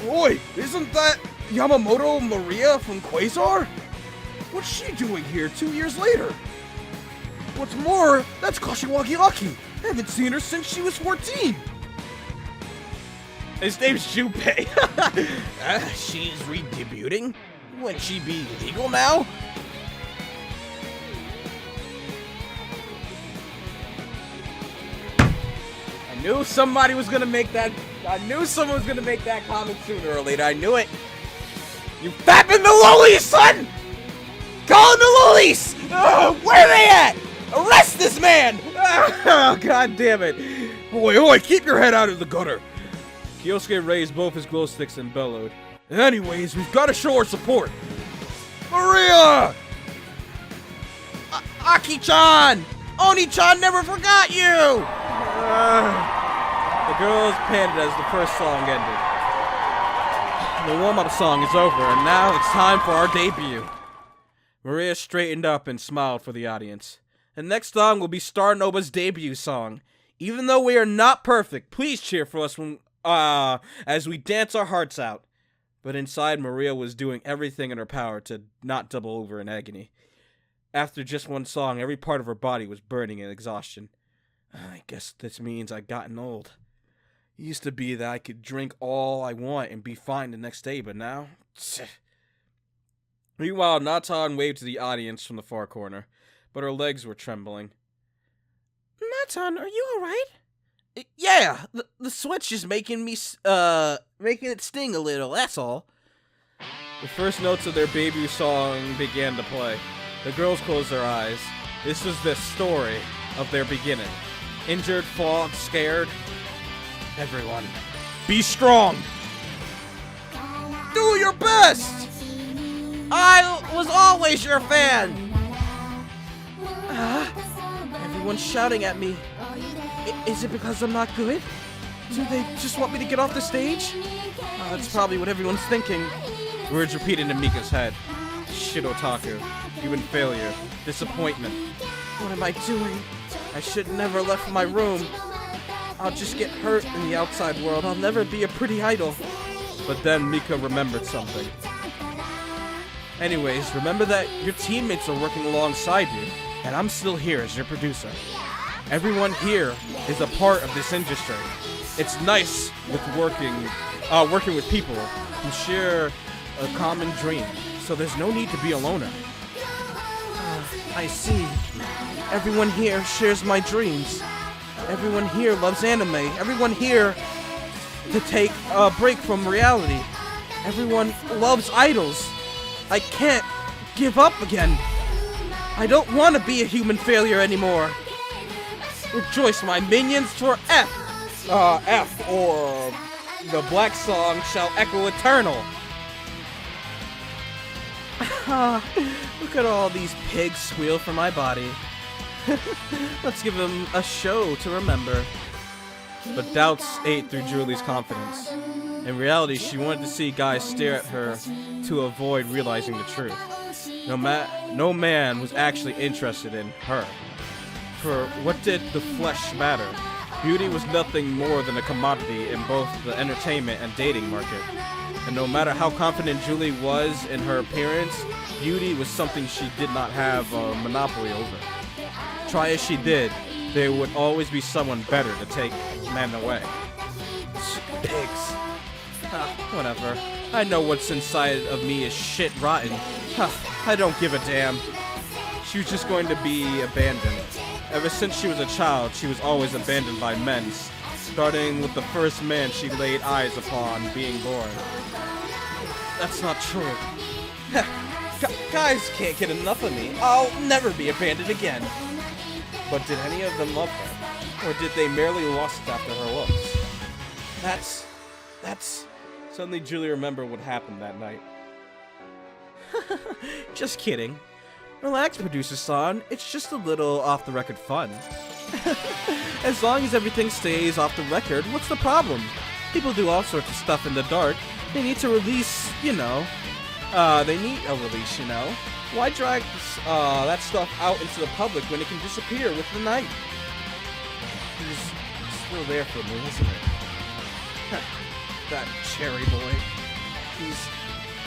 [SPEAKER 1] Oi, isn't that Yamamoto Maria from Quasar? What's she doing here 2 years later? What's more, that's Kashiwagi Aki. I haven't seen her since she was 14. His name's Junpei. She's re-debuting? Wouldn't she be legal now? I knew somebody was gonna make that. I knew someone was gonna make that comment sooner or later. I knew it. You fapping the lolies, son! Call the lolies! Where are they at? Arrest this man! Oh, God damn it! Oi, keep your head out of the gutter. Kyosuke raised both his glow sticks and bellowed. Anyways, we've got to show our support. Maria! Aki-chan! Oni-chan never forgot you! The girls panted as the first song ended. The warm-up song is over, and now it's time for our debut. Maria straightened up and smiled for the audience. The next song will be Starnova's debut song. Even though we are not perfect, please cheer for us as we dance our hearts out. But inside, Maria was doing everything in her power to not double over in agony. After just one song, every part of her body was burning in exhaustion. I guess this means I've gotten old. It used to be that I could drink all I want and be fine the next day, but now... Meanwhile, Natan waved to the audience from the far corner, but her legs were trembling.
[SPEAKER 3] Natan, are you alright?
[SPEAKER 2] Yeah, the switch is making me, making it sting a little, that's all.
[SPEAKER 1] The first notes of their debut song began to play. The girls closed their eyes. This was the story of their beginning. Injured, flawed, scared. Everyone, be strong!
[SPEAKER 2] Do your best! I was always your fan!
[SPEAKER 3] Everyone's shouting at me. Is it because I'm not good? Do they just want me to get off the stage? That's probably what everyone's thinking.
[SPEAKER 1] Words repeated in Mika's head. Shit otaku. Human failure. Disappointment.
[SPEAKER 3] What am I doing? I should never left my room. I'll just get hurt in the outside world. I'll never be a pretty idol.
[SPEAKER 1] But then Mika remembered something. Anyways, remember that your teammates are working alongside you, and I'm still here as your producer. Everyone here is a part of this industry. It's nice with working with people who share a common dream, so there's no need to be a loner.
[SPEAKER 3] I see. Everyone here shares my dreams. Everyone here loves anime. Everyone here to take a break from reality. Everyone loves idols. I can't give up again. I don't want to be a human failure anymore. Rejoice, my minions, for F or
[SPEAKER 1] the black song shall echo eternal.
[SPEAKER 2] Look at all these pigs squeal for my body. Let's give them a show to remember.
[SPEAKER 1] But doubts ate through Julie's confidence. In reality, she wanted to see guys stare at her to avoid realizing the truth. No man was actually interested in her. For what did the flesh matter? Beauty was nothing more than a commodity in both the entertainment and dating market. And no matter how confident Julie was in her appearance, beauty was something she did not have a monopoly over. Try as she did, there would always be someone better to take men away. Pigs. Whatever. I know what's inside of me is shit rotten. I don't give a damn. She was just going to be abandoned. Ever since she was a child, she was always abandoned by men, starting with the first man she laid eyes upon being born. That's not true. Guys can't get enough of me. I'll never be abandoned again. But did any of them love her? Or did they merely lust after her looks? That's... Suddenly Julie remembered what happened that night.
[SPEAKER 2] Just kidding. Relax, producer-san. It's just a little off-the-record fun. As long as everything stays off the record, what's the problem? People do all sorts of stuff in the dark. They need to release, you know. They need a release, you know. Why drag that stuff out into the public when it can disappear with the night? He's still there for me, isn't it? That cherry boy. He's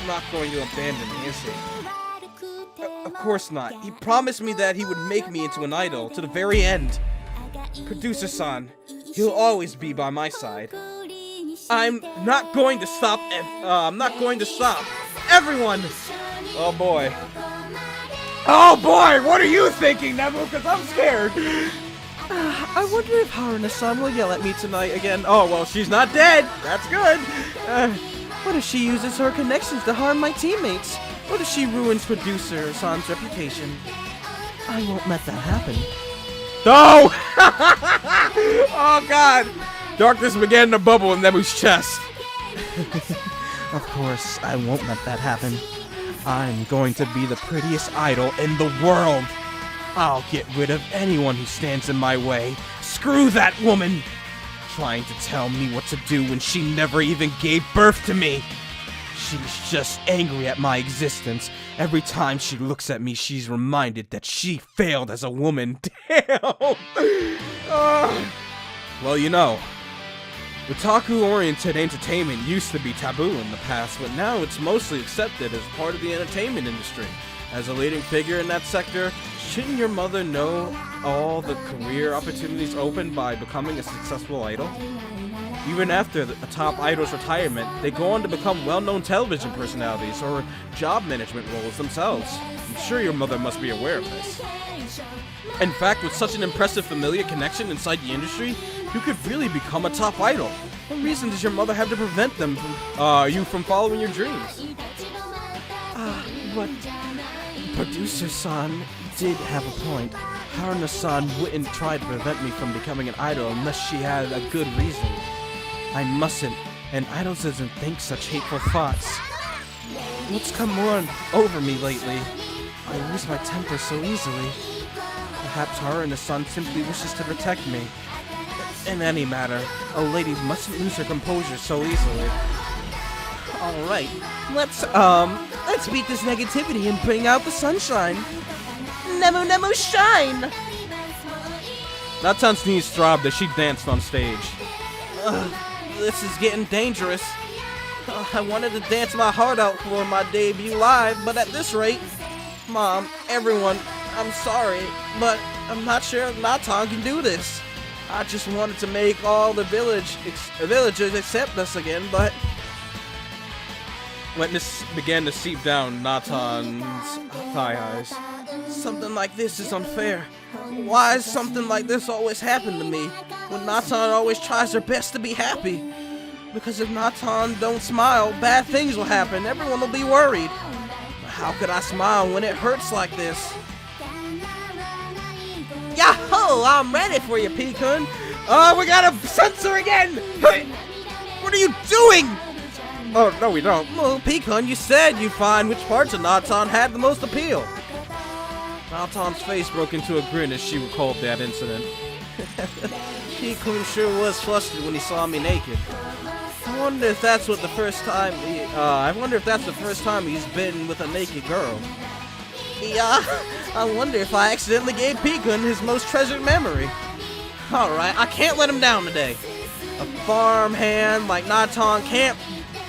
[SPEAKER 2] not going to abandon me, is he? Of course not. He promised me that he would make me into an idol to the very end. Producer-san, he'll always be by my side. I'm not going to stop. I'm not going to stop. Everyone!
[SPEAKER 1] Oh boy. Oh boy, what are you thinking, Nemu? Because I'm scared.
[SPEAKER 2] I wonder if Haruna-san will yell at me tonight again.
[SPEAKER 1] Oh, well, she's not dead. That's good.
[SPEAKER 2] What if she uses her connections to harm my teammates? What if she ruins producer-san's reputation? I won't let that happen.
[SPEAKER 1] No! Oh, God. Darkness began to bubble in Nemu's chest.
[SPEAKER 2] Of course, I won't let that happen. I'm going to be the prettiest idol in the world. I'll get rid of anyone who stands in my way. Screw that woman! Trying to tell me what to do when she never even gave birth to me. She's just angry at my existence. Every time she looks at me, she's reminded that she failed as a woman. Damn!
[SPEAKER 1] Well, you know, otaku-oriented entertainment used to be taboo in the past, but now it's mostly accepted as part of the entertainment industry. As a leading figure in that sector, shouldn't your mother know all the career opportunities opened by becoming a successful idol? Even after a top idol's retirement, they go on to become well-known television personalities or job management roles themselves. I'm sure your mother must be aware of this. In fact, with such an impressive familiar connection inside the industry, you could really become a top idol. What reason does your mother have to prevent them from, you from following your dreams?
[SPEAKER 2] But producer-san did have a point. Haruna-san wouldn't try to prevent me from becoming an idol unless she had a good reason. I mustn't. An idol doesn't think such hateful thoughts. What's come on over me lately? I lose my temper so easily. Perhaps Haruna-san simply wishes to protect me. In any matter, a lady mustn't lose her composure so easily. Alright, let's beat this negativity and bring out the sunshine. Nemu Nemu shine!
[SPEAKER 1] Natan's knees throbbed as she danced on stage.
[SPEAKER 2] This is getting dangerous. I wanted to dance my heart out for my debut live, but at this rate, Mom, everyone, I'm sorry, but I'm not sure if Natan can do this. I just wanted to make all the villagers accept us again, but...
[SPEAKER 1] Wetness began to seep down Natan's thigh highs.
[SPEAKER 2] Something like this is unfair. Why does something like this always happen to me? When Natan always tries her best to be happy. Because if Natan don't smile, bad things will happen. Everyone will be worried. But how could I smile when it hurts like this? Yahoo! I'm ready for you, Pecan.
[SPEAKER 1] Oh, we got a censor again!
[SPEAKER 2] What are you doing?
[SPEAKER 1] Oh, no, we don't.
[SPEAKER 2] Well, Pecan, you said you'd find which parts of Natan had the most appeal.
[SPEAKER 1] Natan's face broke into a grin as she recalled that incident.
[SPEAKER 2] Pecan sure was flustered when he saw me naked. I wonder if that's the first time he's been with a naked girl. Yeah, I wonder if I accidentally gave Pecan his most treasured memory. Alright, I can't let him down today. A farmhand like Natan can't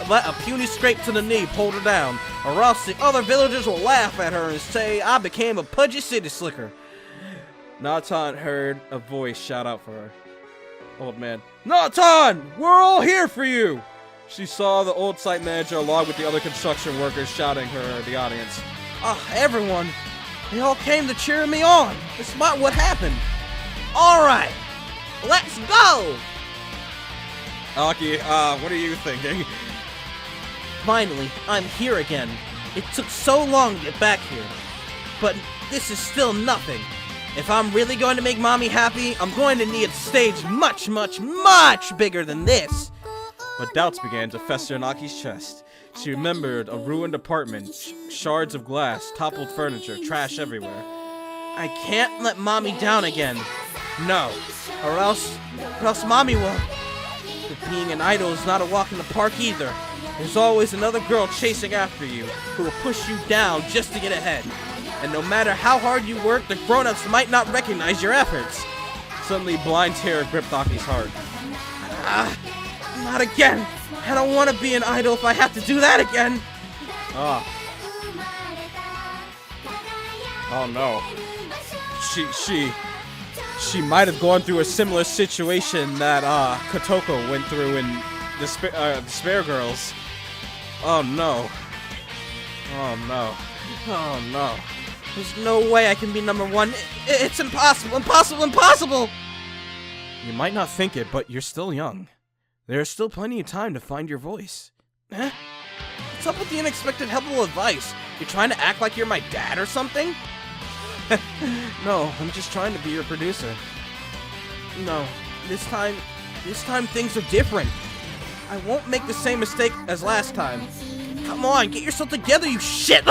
[SPEAKER 2] let a puny scrape to the knee pull her down, or else the other villagers will laugh at her and say I became a pudgy city slicker.
[SPEAKER 1] Natan heard a voice shout out for her. Old man, Natan, we're all here for you! She saw the old site manager along with the other construction workers shouting her at the audience.
[SPEAKER 2] Everyone, they all came to cheer me on, despite what happened. Alright, let's go!
[SPEAKER 1] Aki, what are you thinking?
[SPEAKER 2] Finally, I'm here again. It took so long to get back here. But this is still nothing. If I'm really going to make Mommy happy, I'm going to need a stage much, much, much bigger than this.
[SPEAKER 1] But doubts began to fester in Aki's chest. She remembered a ruined apartment, shards of glass, toppled furniture, trash everywhere.
[SPEAKER 2] I can't let Mommy down again. No, or else Mommy will. But being an idol is not a walk in the park either. There's always another girl chasing after you, who will push you down just to get ahead. And no matter how hard you work, the grown-ups might not recognize your efforts.
[SPEAKER 1] Suddenly, blind terror gripped Aki's heart.
[SPEAKER 2] Not again! I don't want to be an idol if I have to do that again!
[SPEAKER 1] Oh no. She might have gone through a similar situation that Kotoko went through in Despair Girls. Oh no. Oh no. Oh no.
[SPEAKER 2] There's no way I can be number one. It's impossible, impossible, impossible!
[SPEAKER 1] You might not think it, but you're still young. There's still plenty of time to find your voice.
[SPEAKER 2] Huh? What's up with the unexpected helpful advice? You're trying to act like you're my dad or something?
[SPEAKER 1] No, I'm just trying to be your producer.
[SPEAKER 2] No, this time things are different. I won't make the same mistake as last time. Come on, get yourself together, you shit!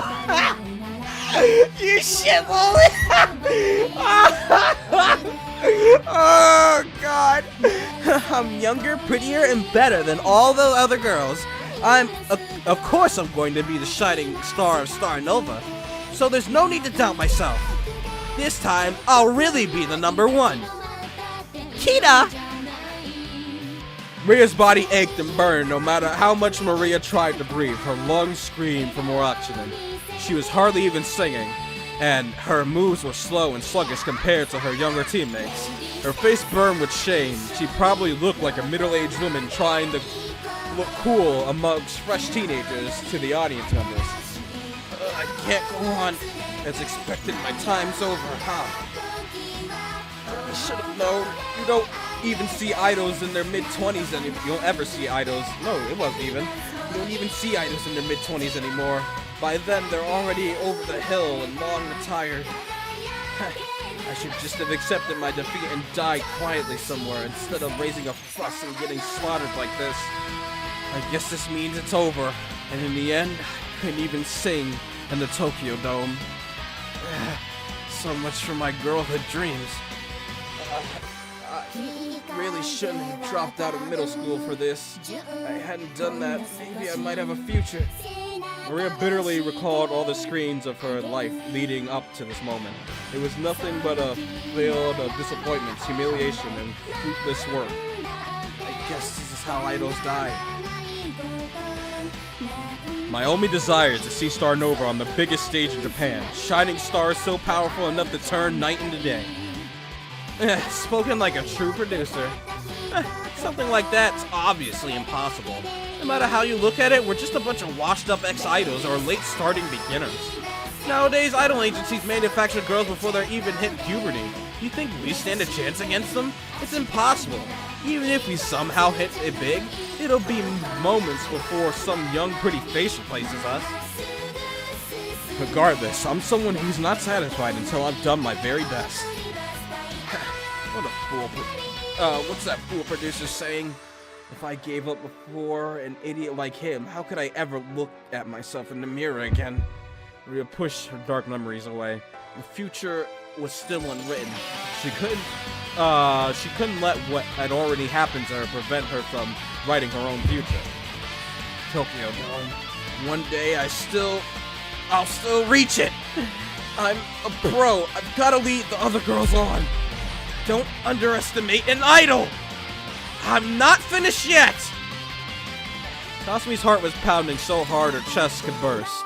[SPEAKER 2] You shit, Lily! Oh, God. I'm younger, prettier, and better than all the other girls. Of course I'm going to be the shining star of Starnova. So there's no need to doubt myself. This time, I'll really be the number one. Kita!
[SPEAKER 1] Maria's body ached and burned no matter how much Maria tried to breathe. Her lungs screamed for more oxygen. She was hardly even singing, and her moves were slow and sluggish compared to her younger teammates. Her face burned with shame. She probably looked like a middle-aged woman trying to look cool amongst fresh teenagers to the audience members.
[SPEAKER 2] I can't go on as expected. My time's over, huh?
[SPEAKER 1] I should have known. You don't even see idols in their mid-20s anymore. You don't ever see idols. No, it wasn't even. You don't even see idols in their mid-20s anymore. By then, they're already over the hill and long retired. I should just have accepted my defeat and died quietly somewhere instead of raising a fuss and getting slaughtered like this. I guess this means it's over. And in the end, I couldn't even sing in the Tokyo Dome. So much for my girlhood dreams. I really shouldn't have dropped out of middle school for this. I hadn't done that, maybe I might have a future. Maria bitterly recalled all the screens of her life leading up to this moment. It was nothing but a field of disappointments, humiliation, and fruitless work. I guess this is how idols die. My only desire is to see Starnova on the biggest stage in Japan, shining stars so powerful enough to turn night into day.
[SPEAKER 2] Spoken like a true producer. Something like that's obviously impossible. No matter how you look at it, we're just a bunch of washed-up ex-idols or late-starting beginners. Nowadays, idol agencies manufacture girls before they're even hit puberty. You think we stand a chance against them? It's impossible. Even if we somehow hit it big, it'll be moments before some young pretty face replaces us.
[SPEAKER 1] Regardless, I'm someone who's not satisfied until I've done my very best.
[SPEAKER 2] What a fool. What's that fool producer saying?
[SPEAKER 1] If I gave up before an idiot like him, how could I ever look at myself in the mirror again? Maria pushed her dark memories away. The future was still unwritten. She couldn't let what had already happened to her prevent her from writing her own future. Tokyo, darling. One day I'll still reach it. I'm a pro. I've got to lead the other girls on. Don't underestimate an idol. I'm not finished yet. Kasumi's heart was pounding so hard her chest could burst.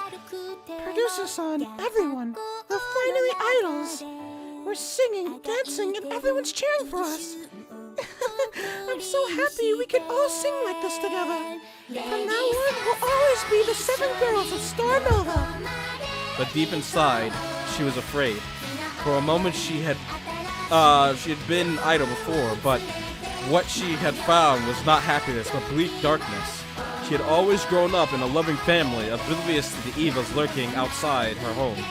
[SPEAKER 3] Producer-san, everyone, we're finally idols. We're singing, dancing, and everyone's cheering for us. I'm so happy we could all sing like this together. From now on, we'll always be the 7 girls of Starnova.
[SPEAKER 1] But deep inside, she was afraid. For a moment, she had been idle before, but what she had found was not happiness, but bleak darkness. She had always grown up in a loving family, oblivious to the evils lurking outside her home.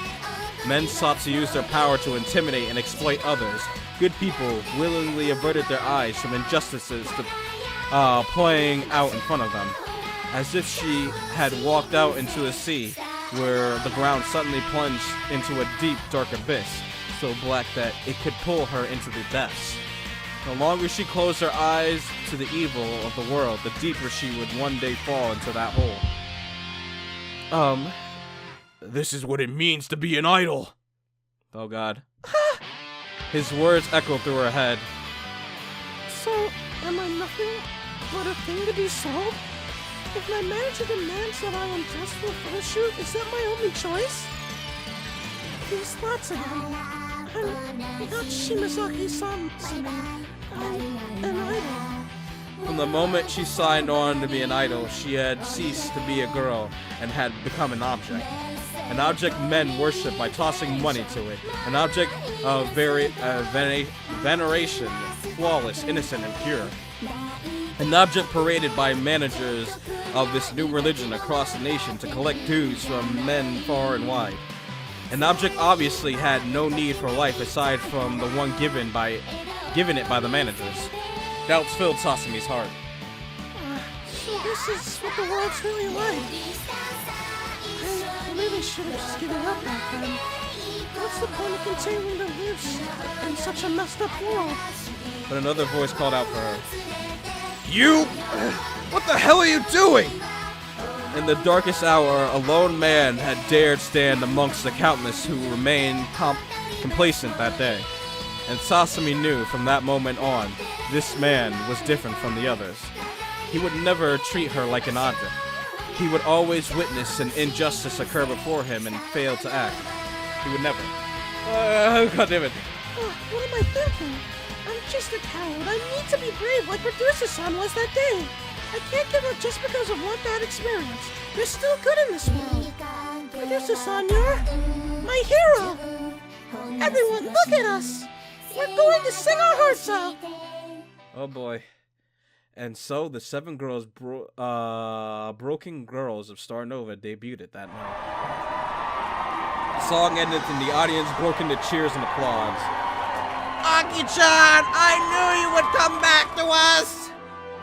[SPEAKER 1] Men sought to use their power to intimidate and exploit others. Good people willingly averted their eyes from injustices to playing out in front of them. As if she had walked out into a sea where the ground suddenly plunged into a deep, dark abyss, so black that it could pull her into the depths. The longer she closed her eyes to the evil of the world, the deeper she would one day fall into that hole. This is what it means to be an idol. Oh God. His words echoed through her head.
[SPEAKER 3] So, am I nothing but a thing to be sold? If my manager demands that I undress for a photo shoot, is that my only choice? These thoughts again. I'm not Shimazaki-san. I'm an idol.
[SPEAKER 1] From the moment she signed on to be an idol, she had ceased to be a girl and had become an object. An object men worship by tossing money to it. An object of veneration, flawless, innocent, and pure. An object paraded by managers of this new religion across the nation to collect dues from men far and wide. An object obviously had no need for life aside from the one given it by the managers. Doubts filled Sasumi's heart.
[SPEAKER 3] So this is what the world's really like. I really should have just given up back then. What's the point of continuing to live in such a messed up world?
[SPEAKER 1] But another voice called out for her. You! What the hell are you doing? In the darkest hour, a lone man had dared stand amongst the countless who remained complacent that day. And Sasami knew from that moment on, this man was different from the others. He would never treat her like an object. He would always witness an injustice occur before him and fail to act. He would never. God damn it.
[SPEAKER 3] What am I thinking? I'm just a coward. I need to be brave like Producer-san was that day. I can't give up just because of one bad experience. There's still good in this world. Producer-san, you're my hero. Everyone, look at us. We're going to sing our hearts out.
[SPEAKER 1] Oh boy. And so the 7 girls, Broken Girls of Starnova debuted that night. The song ended and the audience broke into cheers and applause.
[SPEAKER 2] Aki-chan, I knew you would come back to us!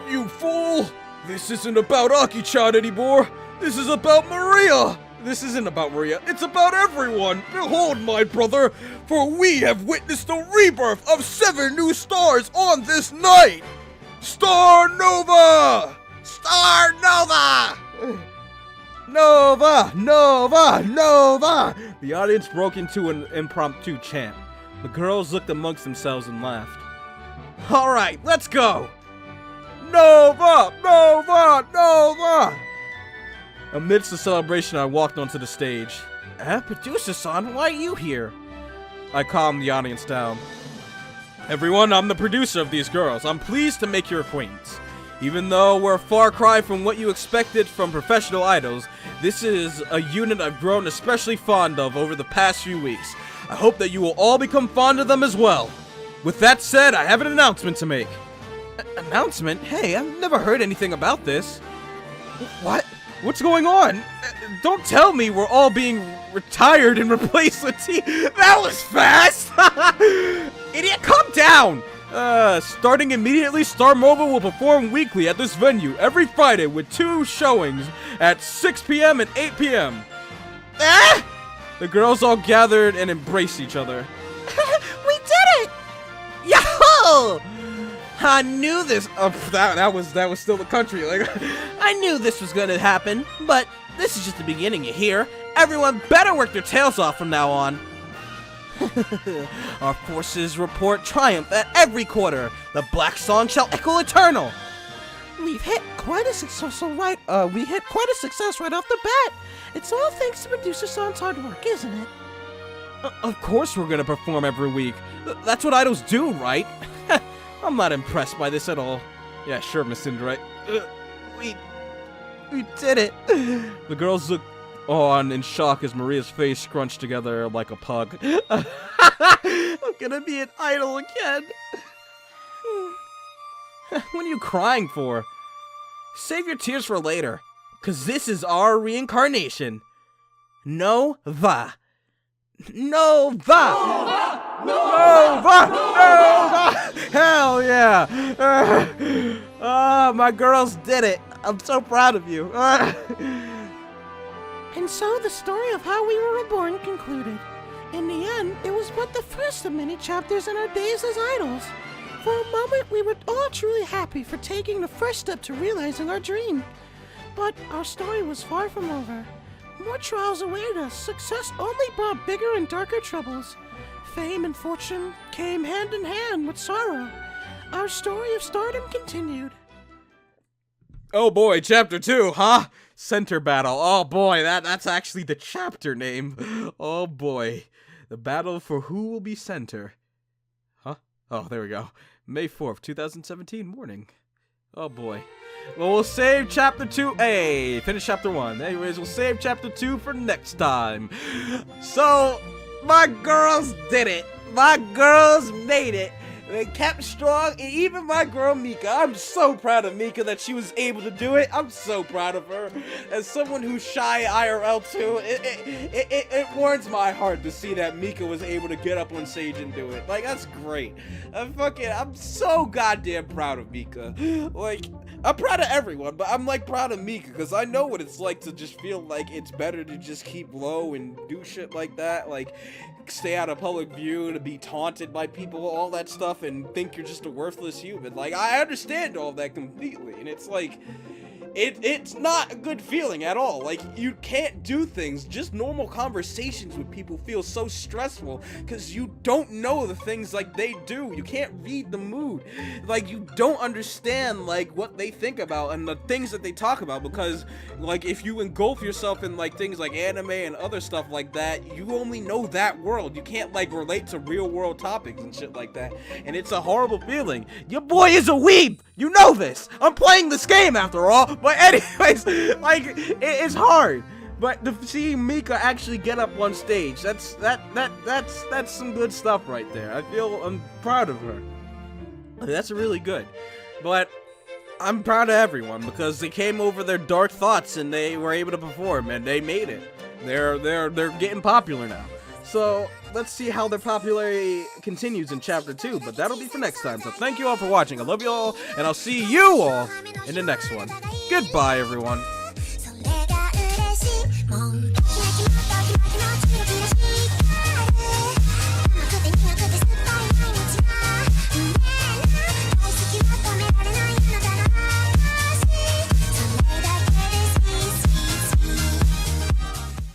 [SPEAKER 1] You fool! This isn't about Aki-chan anymore! This is about Maria! This isn't about Maria, it's about everyone! Behold, my brother, for we have witnessed the rebirth of 7 new stars on this night! Starnova!
[SPEAKER 2] Starnova!
[SPEAKER 1] Nova! Nova! Nova! The audience broke into an impromptu chant. The girls looked amongst themselves and laughed. Alright, let's go! Nova! Nova! Nova! Amidst the celebration, I walked onto the stage. Producer-san, why are you here? I calmed the audience down. Everyone, I'm the producer of these girls. I'm pleased to make your acquaintance. Even though we're a far cry from what you expected from professional idols, this is a unit I've grown especially fond of over the past few weeks. I hope that you will all become fond of them as well. With that said, I have an announcement to make. Announcement? Hey, I've never heard anything about this. What? What's going on? Don't tell me we're all being retired and replaced with T. That was fast! Idiot, calm down! Starting immediately, Starnova will perform weekly at this venue every Friday with 2 showings at 6 p.m. and 8 p.m.
[SPEAKER 2] Ah!
[SPEAKER 1] The girls all gathered and embraced each other.
[SPEAKER 3] We did it!
[SPEAKER 2] Yahoo! I knew this.
[SPEAKER 1] That was still the country. Like,
[SPEAKER 2] I knew this was gonna happen, but this is just the beginning, you hear? Everyone better work their tails off from now on. Our forces report triumph at every quarter. The black song shall echo eternal.
[SPEAKER 3] We've hit quite a success right off the bat. It's all thanks to producer Son's hard work, isn't it?
[SPEAKER 1] of course we're gonna perform every week.
[SPEAKER 2] That's what idols do, right? I'm not impressed by this at all.
[SPEAKER 1] Yeah, sure, Miss Cinderite.
[SPEAKER 2] We did it.
[SPEAKER 1] The girls look on in shock as Maria's face scrunched together like a pug.
[SPEAKER 2] I'm gonna be an idol again.
[SPEAKER 1] What are you crying for?
[SPEAKER 2] Save your tears for later, cause this is our reincarnation. Nova. Nova!
[SPEAKER 1] Nova! Hell yeah!
[SPEAKER 2] My girls did it. I'm so proud of you.
[SPEAKER 3] And so the story of how we were reborn concluded. In the end, it was but the first of many chapters in our days as idols. For a moment, we were all truly happy for taking the first step to realizing our dream. But our story was far from over. More trials awaited us. Success only brought bigger and darker troubles. Fame and fortune came hand in hand with sorrow. Our story of stardom continued.
[SPEAKER 1] Oh boy, chapter 2, huh? Center battle. Oh boy, that's actually the chapter name. Oh boy. The battle for who will be center. Huh? Oh, there we go. May 4th, 2017 morning. Oh boy. Well, we'll save chapter 2. Hey, finish chapter 1. Anyways, we'll save chapter 2 for next time.
[SPEAKER 2] So, my girls did it. My girls made it. They kept strong, and even my girl Mika. I'm so proud of Mika that she was able to do it. I'm so proud of her. As someone who's shy IRL too, it warms my heart to see that Mika was able to get up on stage and do it. Like, that's great. I'm so goddamn proud of Mika. Like, I'm proud of everyone, but I'm like proud of Mika because I know what it's like to just feel like it's better to just keep low and do shit like that. Like, stay out of public view, to be taunted by people, all that stuff, and think you're just a worthless human. Like, I understand all that completely, and it's like, it's not a good feeling at all. Like, you can't do things. Just normal conversations with people feel so stressful because you don't know the things like they do. You can't read the mood. Like, you don't understand, like, what they think about and the things that they talk about because, like, if you engulf yourself in, like, things like anime and other stuff like that, you only know that world. You can't, like, relate to real world topics and shit like that. And it's a horrible feeling. Your boy is a weeb! You know this! I'm playing this game after all! But anyways, like, it's hard. But to see Mika actually get up on stage, that's some good stuff right there. I'm proud of her. That's really good. But I'm proud of everyone because they came over their dark thoughts and they were able to perform and they made it. They're getting popular now. So let's see how their popularity continues in chapter 2, but that'll be for next time. So thank you all for watching. I love you all, and I'll see you all in the next one. Goodbye, everyone.